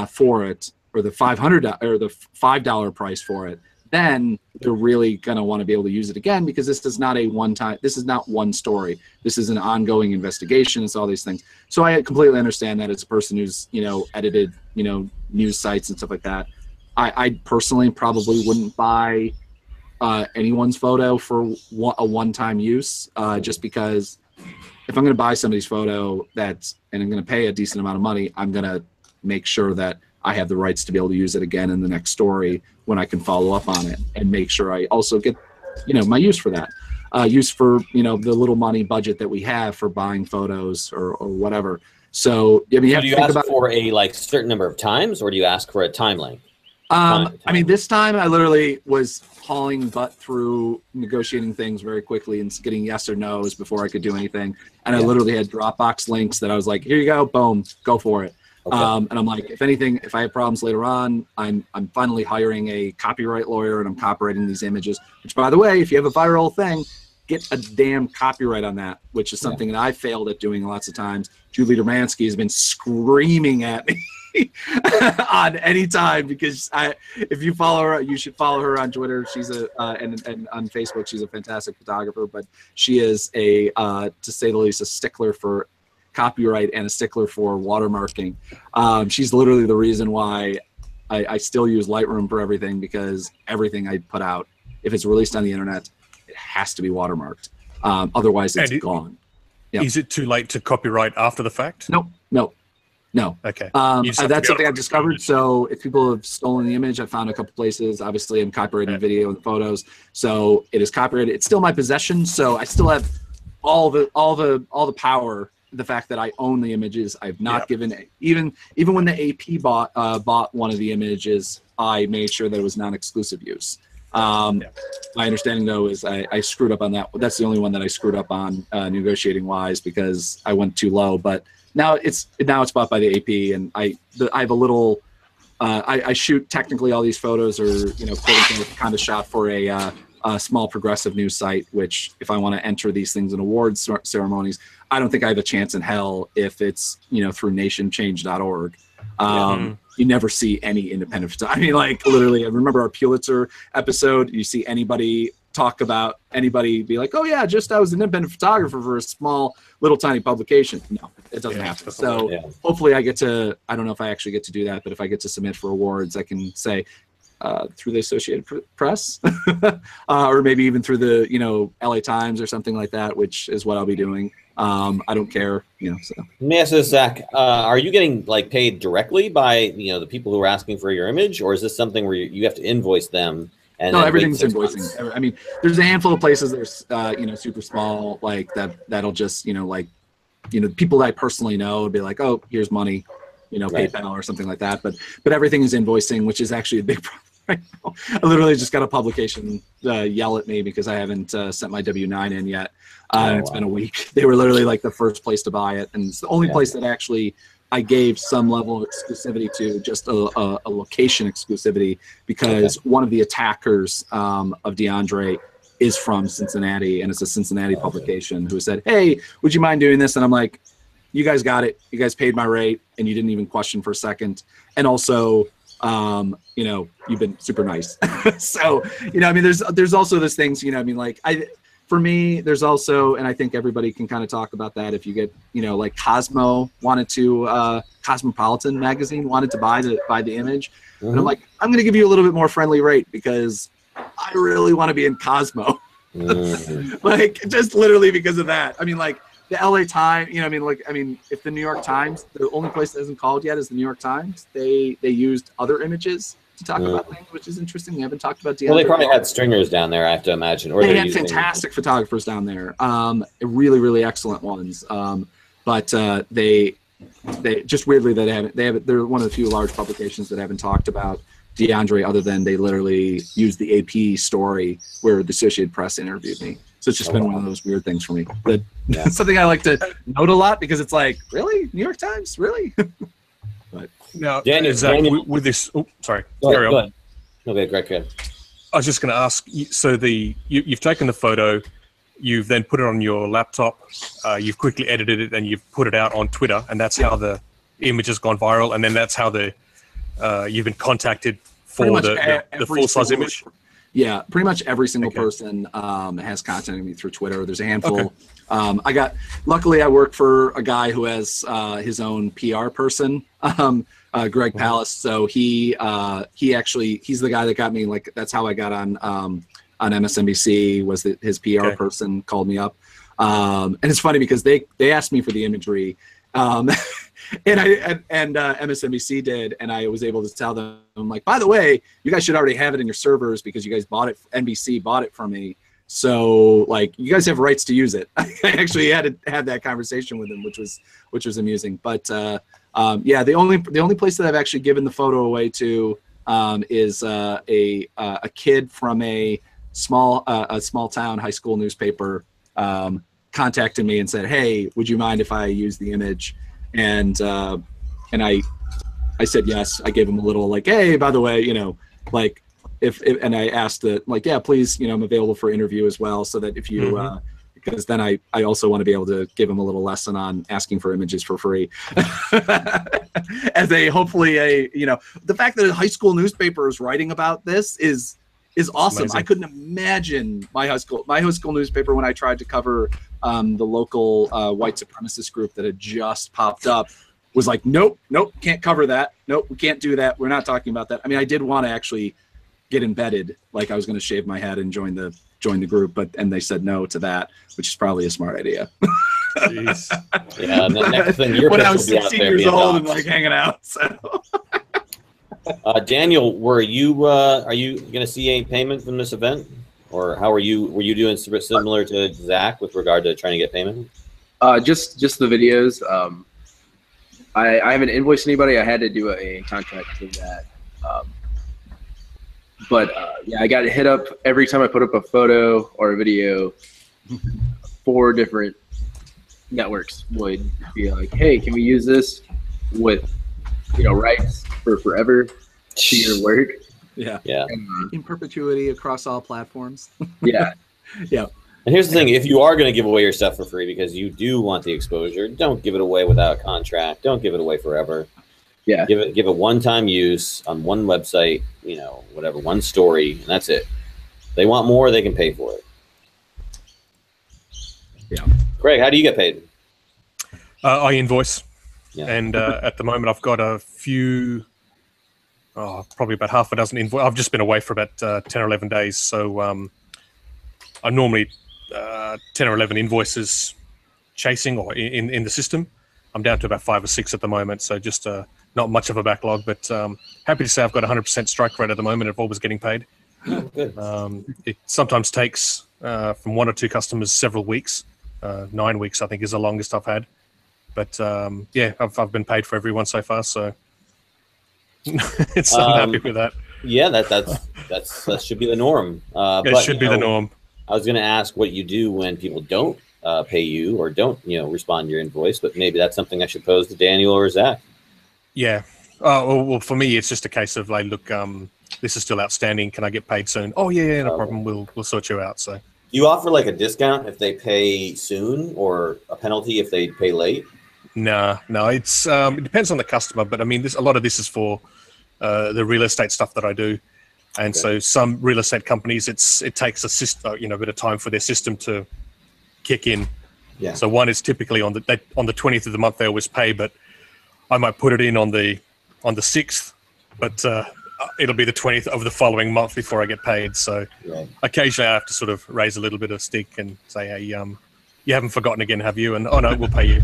for it, or the $500 or the $5 price for it, then they're really going to want to be able to use it again, because this is not this is not one story. This is an ongoing investigation. It's all these things. So I completely understand that as a person who's, you know, edited, you know, news sites and stuff like that. I personally probably wouldn't buy anyone's photo for a one-time use, just because if I'm going to buy somebody's photo and I'm going to pay a decent amount of money, I'm going to make sure that I have the rights to be able to use it again in the next story when I can follow up on it, and make sure I also get, you know, my use for that, use for, you know, the little money budget that we have for buying photos or whatever. So I mean, do you ask for a like certain number of times, or do you ask for a time length? I mean, this time I literally was hauling butt through negotiating things very quickly and getting yes or no's before I could do anything. And I literally had Dropbox links that I was like, here you go, boom, go for it. Okay. And I'm like, if anything, if I have problems later on, I'm finally hiring a copyright lawyer, and I'm copyrighting these images, which, by the way, if you have a viral thing, get a damn copyright on that, which is something that I failed at doing lots of times. Julie Dermansky has been screaming at me on any time, because if you follow her, you should follow her on Twitter. She's and on Facebook, she's a fantastic photographer, but she is to say the least, a stickler for copyright and a stickler for watermarking. She's literally the reason why I still use Lightroom for everything, because everything I put out, if it's released on the internet, it has to be watermarked. Otherwise, it's gone. Yep. Is it too late to copyright after the fact? No. Okay. That's something I've discovered. So if people have stolen the image, I found a couple places. Obviously, I'm copyrighting video and photos, so it is copyrighted. It's still my possession, so I still have all the power. The fact that I own the images, I've not given even when the AP bought one of the images, I made sure that it was non-exclusive use. My understanding though is I screwed up on that. That's the only one that I screwed up on negotiating wise, because I went too low. But now it's bought by the AP, and I have a little. I shoot technically all these photos, or, you know, kind of shot for a small progressive news site, which if I want to enter these things in awards ceremonies, I don't think I have a chance in hell if it's, you know, through nationchange.org. You never see any independent. I mean, like, literally, I remember our Pulitzer episode. You see anybody talk about anybody be like, oh yeah, just I was an independent photographer for a small little tiny publication. No, it doesn't happen. So hopefully I get to, I don't know if I actually get to do that, but if I get to submit for awards, I can say, through the Associated Press, or maybe even through the, you know, LA Times or something like that, which is what I'll be doing. I don't care, you know. So Let me ask this, Zach. Are you getting like paid directly by the people who are asking for your image, or is this something where you have to invoice them? And no, then everything's wait 6 invoicing. months? I mean, there's a handful of places there's super small, like that'll just people that I personally know would be like, oh, here's money, Right. PayPal or something like that. But everything is invoicing, which is actually a big problem right now. I literally just got a publication yell at me because I haven't sent my W-9 in yet. And it's been a week. They were literally like the first place to buy it, and it's the only place that actually I gave some level of exclusivity to, just a location exclusivity, because one of the attackers of DeAndre is from Cincinnati, and it's a Cincinnati publication who said, hey, would you mind doing this? And I'm like, you guys got it. You guys paid my rate, and you didn't even question for a second. And also, you've been super nice. So, I mean, there's also those things, for me, there's also, and I think everybody can kind of talk about that. If you get, like Cosmopolitan magazine wanted to buy the image, and I'm like, I'm going to give you a little bit more friendly rate because I really want to be in Cosmo. Like, just literally because of that. I mean, like the LA Times, if the New York Times, the only place that hasn't called yet is the New York Times. They used other images to talk about things, which is interesting. They haven't talked about DeAndre. Well, they probably had stringers down there, I have to imagine. Or they had fantastic photographers down there, really, really excellent ones. But they just weirdly they're one of the few large publications that haven't talked about DeAndre, other than they literally used the AP story where the Associated Press interviewed me. So it's just been one of those weird things for me. But something I like to note a lot, because it's like, really, New York Times, really? But now, Daniel, with this, sorry, carry on. Okay, great. I was just going to ask. So you've taken the photo, you've then put it on your laptop, you've quickly edited it, and you've put it out on Twitter, and that's how the image has gone viral, and then that's how you've been contacted for the full-size image. Yeah, pretty much every single person has contacted me through Twitter. There's a handful. Luckily, I work for a guy who has his own PR person, Greg Pallas. So he's the guy that got me. Like, that's how I got on MSNBC. Was that his PR person called me up, and it's funny because they asked me for the imagery. And MSNBC did, and I was able to tell them, I'm like, by the way, you guys should already have it in your servers because you guys bought it. NBC bought it from me, so like you guys have rights to use it. I actually had that conversation with them, which was amusing. But the only place that I've actually given the photo away to is a kid from a small town high school newspaper contacted me and said, hey, would you mind if I use the image? And I said yes. I gave him a little like, hey, by the way, like if and I asked that, like, yeah, please, I'm available for interview as well, so that if you because then I also want to be able to give him a little lesson on asking for images for free. As hopefully the fact that a high school newspaper is writing about this is awesome. Amazing. I couldn't imagine my high school newspaper, when I tried to cover the local white supremacist group that had just popped up, was like, nope, can't cover that. Nope, we can't do that. We're not talking about that. I mean, I did want to actually get embedded, like I was going to shave my head and join the group, and they said no to that, which is probably a smart idea. Jeez. Yeah, and the next thing your when I pitch was will be out 16 there years being old and doxxed. like hanging out. So. Daniel, are you going to see any payment from this event, or how were you doing similar to Zach with regard to trying to get payment? Just the videos. I haven't invoiced anybody. I had to do a contract for that. But I got hit up every time I put up a photo or a video. 4 different networks would be like, hey, can we use this with rights for forever to your work? Yeah. And, in perpetuity across all platforms. Yeah. Yeah. And here's the thing: if you are going to give away your stuff for free because you do want the exposure, don't give it away without a contract. Don't give it away forever. Yeah. Give it one-time use on one website, whatever, one story, and that's it. If they want more, they can pay for it. Yeah. Craig, how do you get paid? I invoice. Yeah. And at the moment, I've got a few, probably about half a dozen invoices. I've just been away for about 10 or 11 days. So I normally 10 or 11 invoices chasing or in the system. I'm down to about 5 or 6 at the moment, so just not much of a backlog, but happy to say I've got 100% strike rate at the moment of always getting paid. Oh, good. It sometimes takes from 1 or 2 customers several weeks. 9 weeks, I think, is the longest I've had. But yeah, I've been paid for everyone so far, so I'm happy with that. Yeah, that should be the norm. It should be the norm. I was going to ask what you do when people don't pay you or don't, respond to your invoice, but maybe that's something I should pose to Daniel or Zach. Yeah. Well, for me, it's just a case of like, look, this is still outstanding. Can I get paid soon? Oh, yeah, no problem. We'll sort you out. So. Do you offer like a discount if they pay soon or a penalty if they pay late? No. It's it depends on the customer, but I mean, a lot of this is for the real estate stuff that I do, and so some real estate companies, it takes a bit of time for their system to kick in. Yeah. So one is typically on the 20th of the month they always pay, but I might put it in on the 6th, but it'll be the 20th of the following month before I get paid. So occasionally I have to sort of raise a little bit of stick and say, hey, you haven't forgotten again, have you? And oh no, we'll pay you.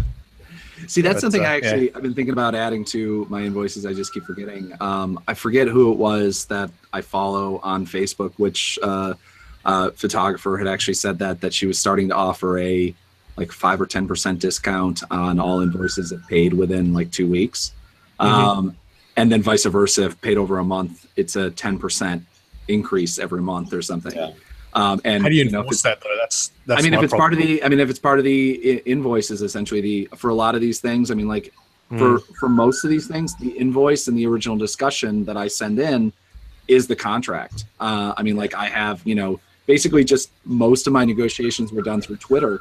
See, that's something I've been thinking about adding to my invoices. I just keep forgetting. I forget who it was that I follow on Facebook, which photographer had actually said that she was starting to offer a like 5 or 10% discount on all invoices that paid within like 2 weeks. And then vice versa, if paid over a month, it's a 10% increase every month or something. Yeah. And how do you enforce that though? That's I mean, if it's part of the invoices, essentially for a lot of these things, I mean, like for most of these things, the invoice and the original discussion that I send in is the contract. I mean, like I have, basically just most of my negotiations were done through Twitter.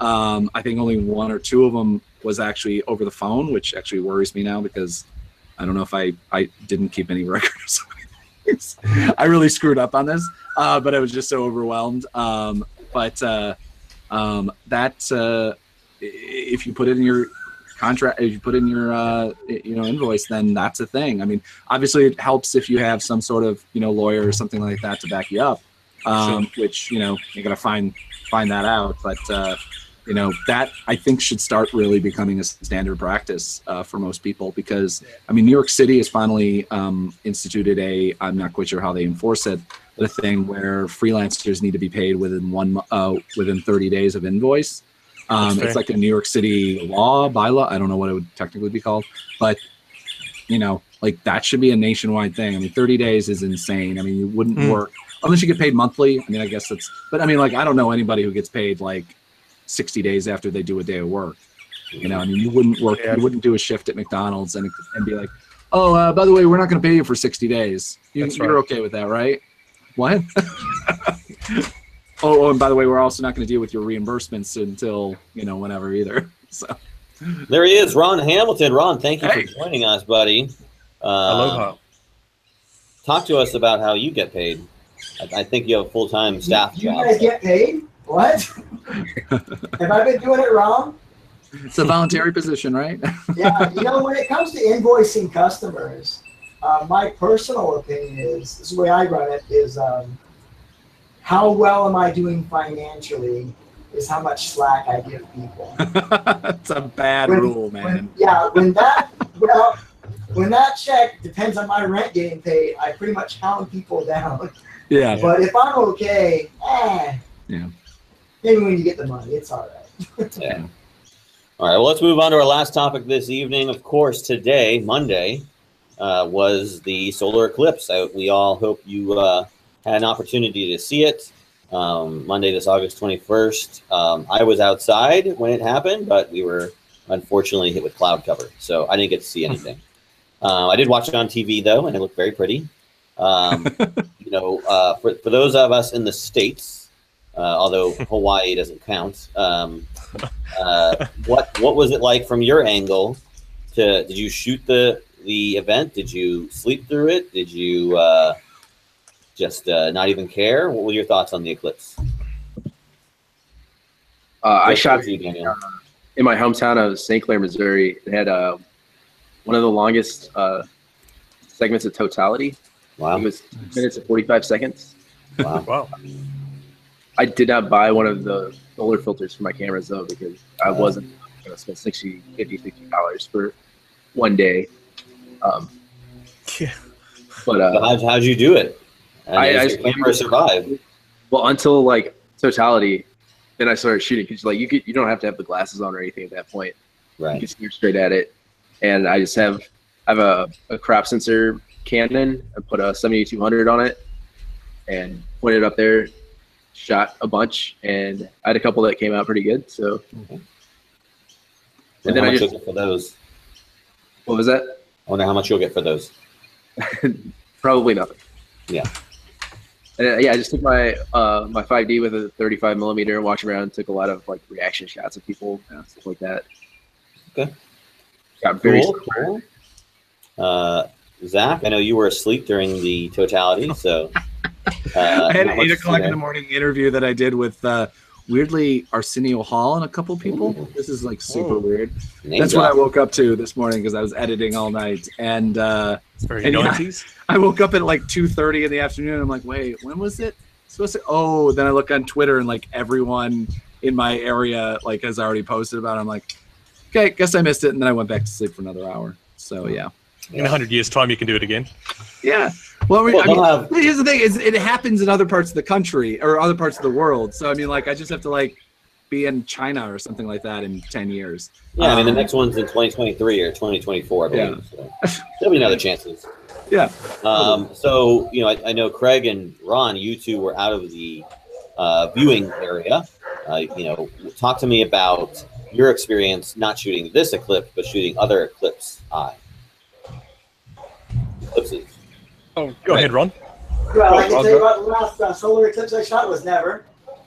I think only 1 or 2 of them was actually over the phone, which actually worries me now because I don't know if I didn't keep any records. I really screwed up on this, but I was just so overwhelmed. If you put it in your contract, if you put in your invoice, then that's a thing. I mean, obviously it helps if you have some sort of lawyer or something like that to back you up, which you gotta find that out. But that I think should start really becoming a standard practice for most people, because I mean, New York City has finally instituted I'm not quite sure how they enforce it, but a thing where freelancers need to be paid within 30 days of invoice. It's like a New York City bylaw. I don't know what it would technically be called, but like that should be a nationwide thing. I mean, 30 days is insane. I mean, you wouldn't work unless you get paid monthly. I mean, I guess but I mean, like, I don't know anybody who gets paid like 60 days after they do a day of work. I mean, you wouldn't work, you wouldn't do a shift at McDonald's and be like, oh, by the way, we're not going to pay you for 60 days. You're okay with that, right? What? Oh, and by the way, we're also not going to deal with your reimbursements until, whenever either. So there he is, Ron Hamilton. Ron, thank you for joining us, buddy. Aloha. Talk to us about how you get paid. I think you have a full-time staff job. You guys get paid? What? Have I been doing it wrong? It's a voluntary position, right? Yeah, when it comes to invoicing customers, my personal opinion is, this is the way I run it, is how well am I doing financially is how much slack I give people. That's a bad rule, man. When that check depends on my rent getting paid, I pretty much hound people down. Yeah. But if I'm okay, maybe when you get the money, it's all right. Yeah. All right, well, let's move on to our last topic this evening. Of course, today, Monday, was the solar eclipse. We all hope you had an opportunity to see it. Monday, this August 21st. I was outside when it happened, but we were unfortunately hit with cloud cover, so I didn't get to see anything. I did watch it on TV, though, and it looked very pretty. For those of us in the States, although Hawaii doesn't count, what was it like from your angle? Did you shoot the event? Did you sleep through it? Did you just not even care? What were your thoughts on the eclipse? I shot in my hometown of St. Clair, Missouri. It had one of the longest segments of totality. Wow. It was 2 minutes and 45 seconds. Wow. Wow. I did not buy one of the solar filters for my cameras though, because I wasn't going to spend $60 for one day. Yeah. But how'd you do it? And I your camera survive? well, until like totality, then I started shooting because like you don't have to have the glasses on or anything at that point. You Right. can steer straight at it, and I have a crop sensor Canon. I put a 7200 on it and pointed up there, shot a bunch, and I had a couple that came out pretty good. So, And then I just get for those. What was that? I wonder how much you'll get for those. Probably nothing. Yeah. And yeah, I just took my my 5D with a 35 millimeter and walked around. Took a lot of like reaction shots of people and stuff like that. Okay. Got very Cool. Zach, I know you were asleep during the totality, so I had an 8 o'clock in the morning interview that I did with weirdly Arsenio Hall and a couple people. Ooh. This is like super weird. Name That's drop. what I woke up to this morning because I was editing all night, and It's very And yeah. 90s. I woke up at like 2:30 in the afternoon. I'm like, wait, when was it supposed to? Oh, then I look on Twitter and like everyone in my area like has already posted about it. I'm like, okay, guess I missed it, and then I went back to sleep for another hour. So yeah. In 100 years' time, you can do it again. Yeah. Well, I mean, they'll here's the thing: is it happens in other parts of the country or other parts of the world. So I mean, like, I just have to like be in China or something like that in 10 years. Yeah, I mean, the next one's in 2023 or 2024, I believe. So there'll be another chances. Yeah. So, you know, I know Craig and Ron, you two were out of the viewing area. You know, talk to me about your experience not shooting this eclipse, but shooting other eclipses. Oh, go ahead, Ron. Well, I can tell you about the last solar eclipse I shot was never.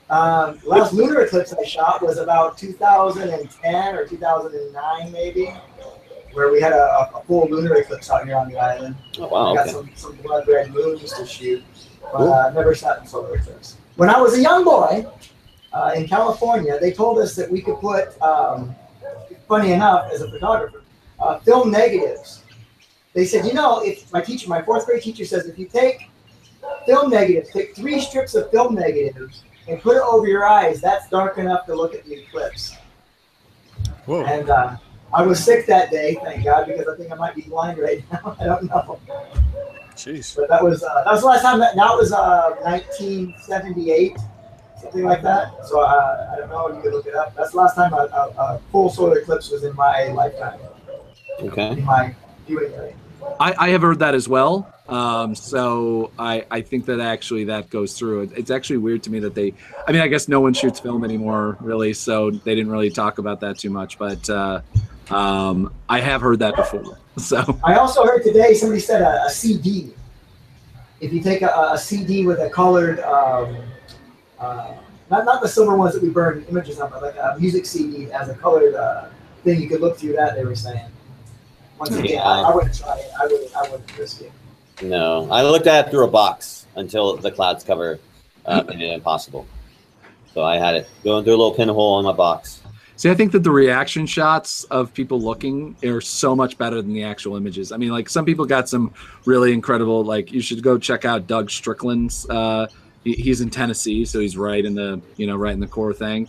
Last lunar eclipse I shot was about 2010 or 2009 maybe, where we had a full lunar eclipse out here on the island. Oh, wow. I got Okay. some blood red moons to shoot, but never shot in solar eclipse. When I was a young boy in California, they told us that we could put, funny enough, as a photographer, film negatives. They said, you know, if my fourth grade teacher says, if you take film negatives, take 3 strips of film negatives and put it over your eyes, that's dark enough to look at the eclipse. Whoa. And I was sick that day, thank God, because I think I might be blind right now. I don't know. Jeez. But that was the last time. That was 1978, something like that. So I don't know. You could look it up. That's the last time a full solar eclipse was in my lifetime. Okay. In my viewing area. I have heard that as well. So I think that actually that goes through. It's actually weird to me that I mean, I guess no one shoots film anymore, really, so they didn't really talk about that too much. But I have heard that before. So I also heard today somebody said a CD. If you take a CD with a colored, not the silver ones that we burn images on, but like a music CD as a colored thing, you could look through that. They were saying. Once again, I wouldn't try it. I wouldn't risk it. No, I looked at it through a box until the clouds cover made it impossible. So I had it going through a little pinhole in my box. see, I think that the reaction shots of people looking are so much better than the actual images. I mean, like some people got some really incredible. Like you should go check out Doug Strickland's. He's in Tennessee, so he's right in the right in the core thing.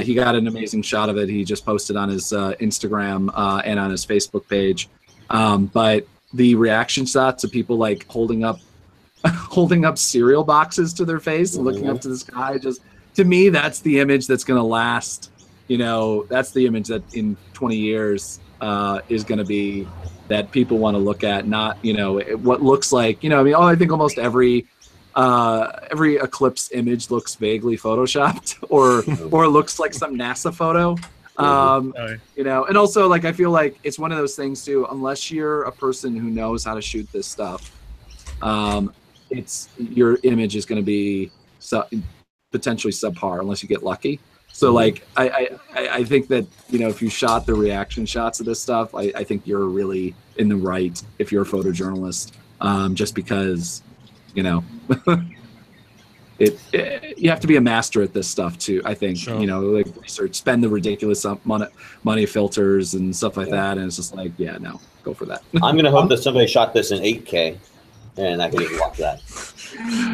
He got an amazing shot of it. He just posted on his Instagram and on his Facebook page. But the reaction shots of people like holding up cereal boxes to their face and looking up to the sky, just to me, that's the image that's going to last. That's the image that in 20 years is going to be that people want to look at, not, what looks like, I think almost every eclipse image looks vaguely photoshopped or looks like some NASA photo. And also like I feel like it's one of those things too, unless you're a person who knows how to shoot this stuff, it's your image is going to be potentially subpar unless you get lucky. So like I think that if you shot the reaction shots of this stuff, I think you're really in the right if you're a photojournalist, just because you have to be a master at this stuff too. I think like research, spend the ridiculous money filters and stuff like that, and it's just like, yeah, no, go for that. I'm gonna hope that somebody shot this in 8K. and I can just watch that.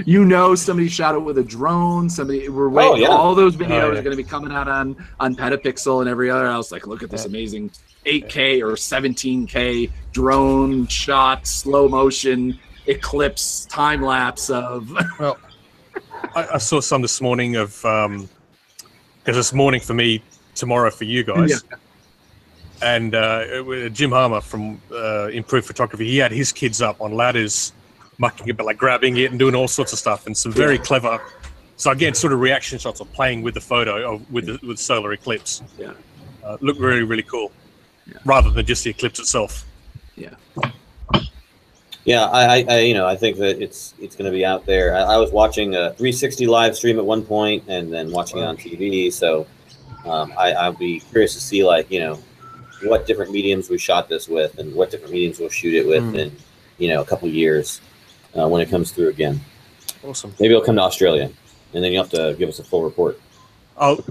You know, somebody shot it with a drone. Somebody, we're waiting. yeah. All those videos Oh, are yeah. going to be coming out on Petapixel and every other else. Like, look at this amazing 8K or 17K drone shot, slow motion eclipse time lapse of. Well, I saw some this morning of because it's morning for me, tomorrow for you guys. Yeah. And Jim Harmer from Improved Photography, he had his kids up on ladders, mucking about, like grabbing it and doing all sorts of stuff, and some very clever. So again, sort of reaction shots of playing with the photo of with solar eclipse. Yeah. Look really, really cool. Yeah. Rather than just the eclipse itself. Yeah. Yeah, I think that it's going to be out there. I was watching a 360 live stream at one point, and then watching it on TV. So I'll be curious to see, like, what different mediums we shot this with, and what different mediums we'll shoot it with in a couple of years when it comes through again. Awesome. Maybe it'll come to Australia, and then you have to give us a full report.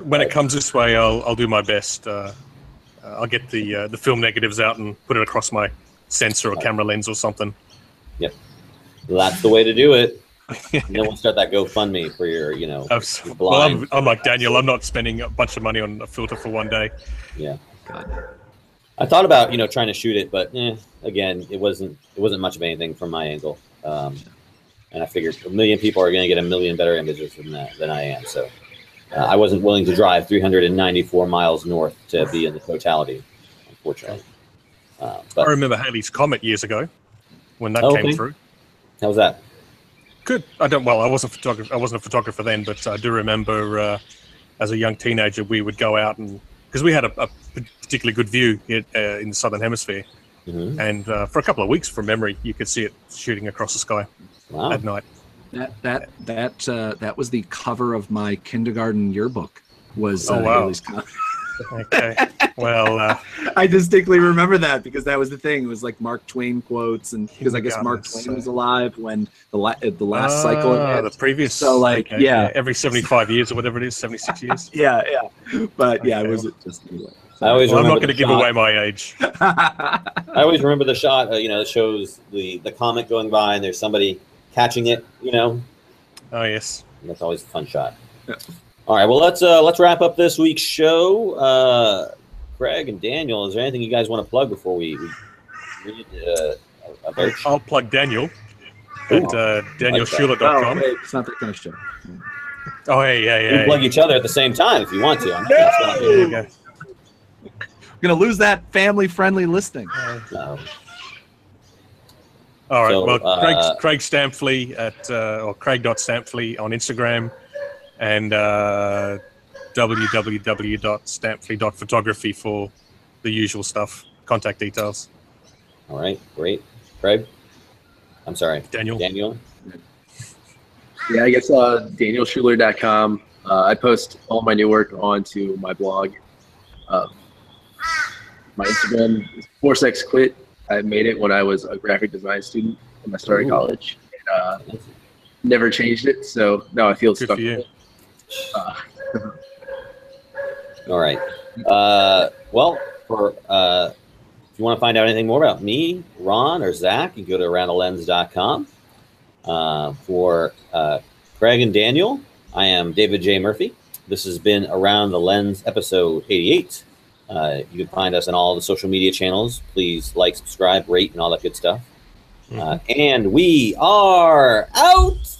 When it comes this way, I'll do my best. I'll get the film negatives out and put it across my sensor or camera lens or something. Yep, that's the way to do it. And then we'll start that GoFundMe for your, your Well, blind. I'm like Daniel. I'm not spending a bunch of money on a filter for one day. Yeah. God. I thought about trying to shoot it, but again, it wasn't much of anything from my angle. And I figured 1 million people are going to get 1 million better images from that than I am. So I wasn't willing to drive 394 miles north to be in the totality, unfortunately. But I remember Halley's Comet years ago when that came through. How was that? Good. I wasn't a photographer then, but I do remember as a young teenager we would go out, and because we had a particularly good view in the southern hemisphere, and for a couple of weeks, from memory, you could see it shooting across the sky at night. That was the cover of my kindergarten yearbook. Was wow. Halley's Comet. Okay. Well, I distinctly remember that because that was the thing. It was like Mark Twain quotes, and because I guess Mark Twain was alive when the last cycle of the previous. So like, every 75 years or whatever it is, 76 years. yeah. But yeah, it was just. Anyway. I'm not going to give away my age. I always remember the shot. That shows the comet going by, and there's somebody catching it. Oh yes. And that's always a fun shot. Yeah. All right, well, let's wrap up this week's show. Craig and Daniel, is there anything you guys want to plug before we read a very I'll plug Daniel at danielschuler.com. Oh, wait, it's not that kind of show. Oh, hey, yeah. You can plug each other at the same time if you want to. There you go. We're going to lose that family-friendly listing. No. All right, So, well, Craig Stampfli or Craig.Stampfli on Instagram, and www.stampfli.photography for the usual stuff, contact details. All right, great. Craig? I'm sorry. Daniel? Yeah, I guess danielschuler.com. I post all my new work onto my blog. My Instagram is 4sexquit. I made it when I was a graphic design student when I started college. And, never changed it, so now I feel Good stuck for you. with it. All right. Well, if you want to find out anything more about me, Ron, or Zach, you can go to aroundthelens.com. For Craig and Daniel, I am David J. Murphy. This has been Around the Lens, episode 88. You can find us on all the social media channels. Please like, subscribe, rate, and all that good stuff. And we are out.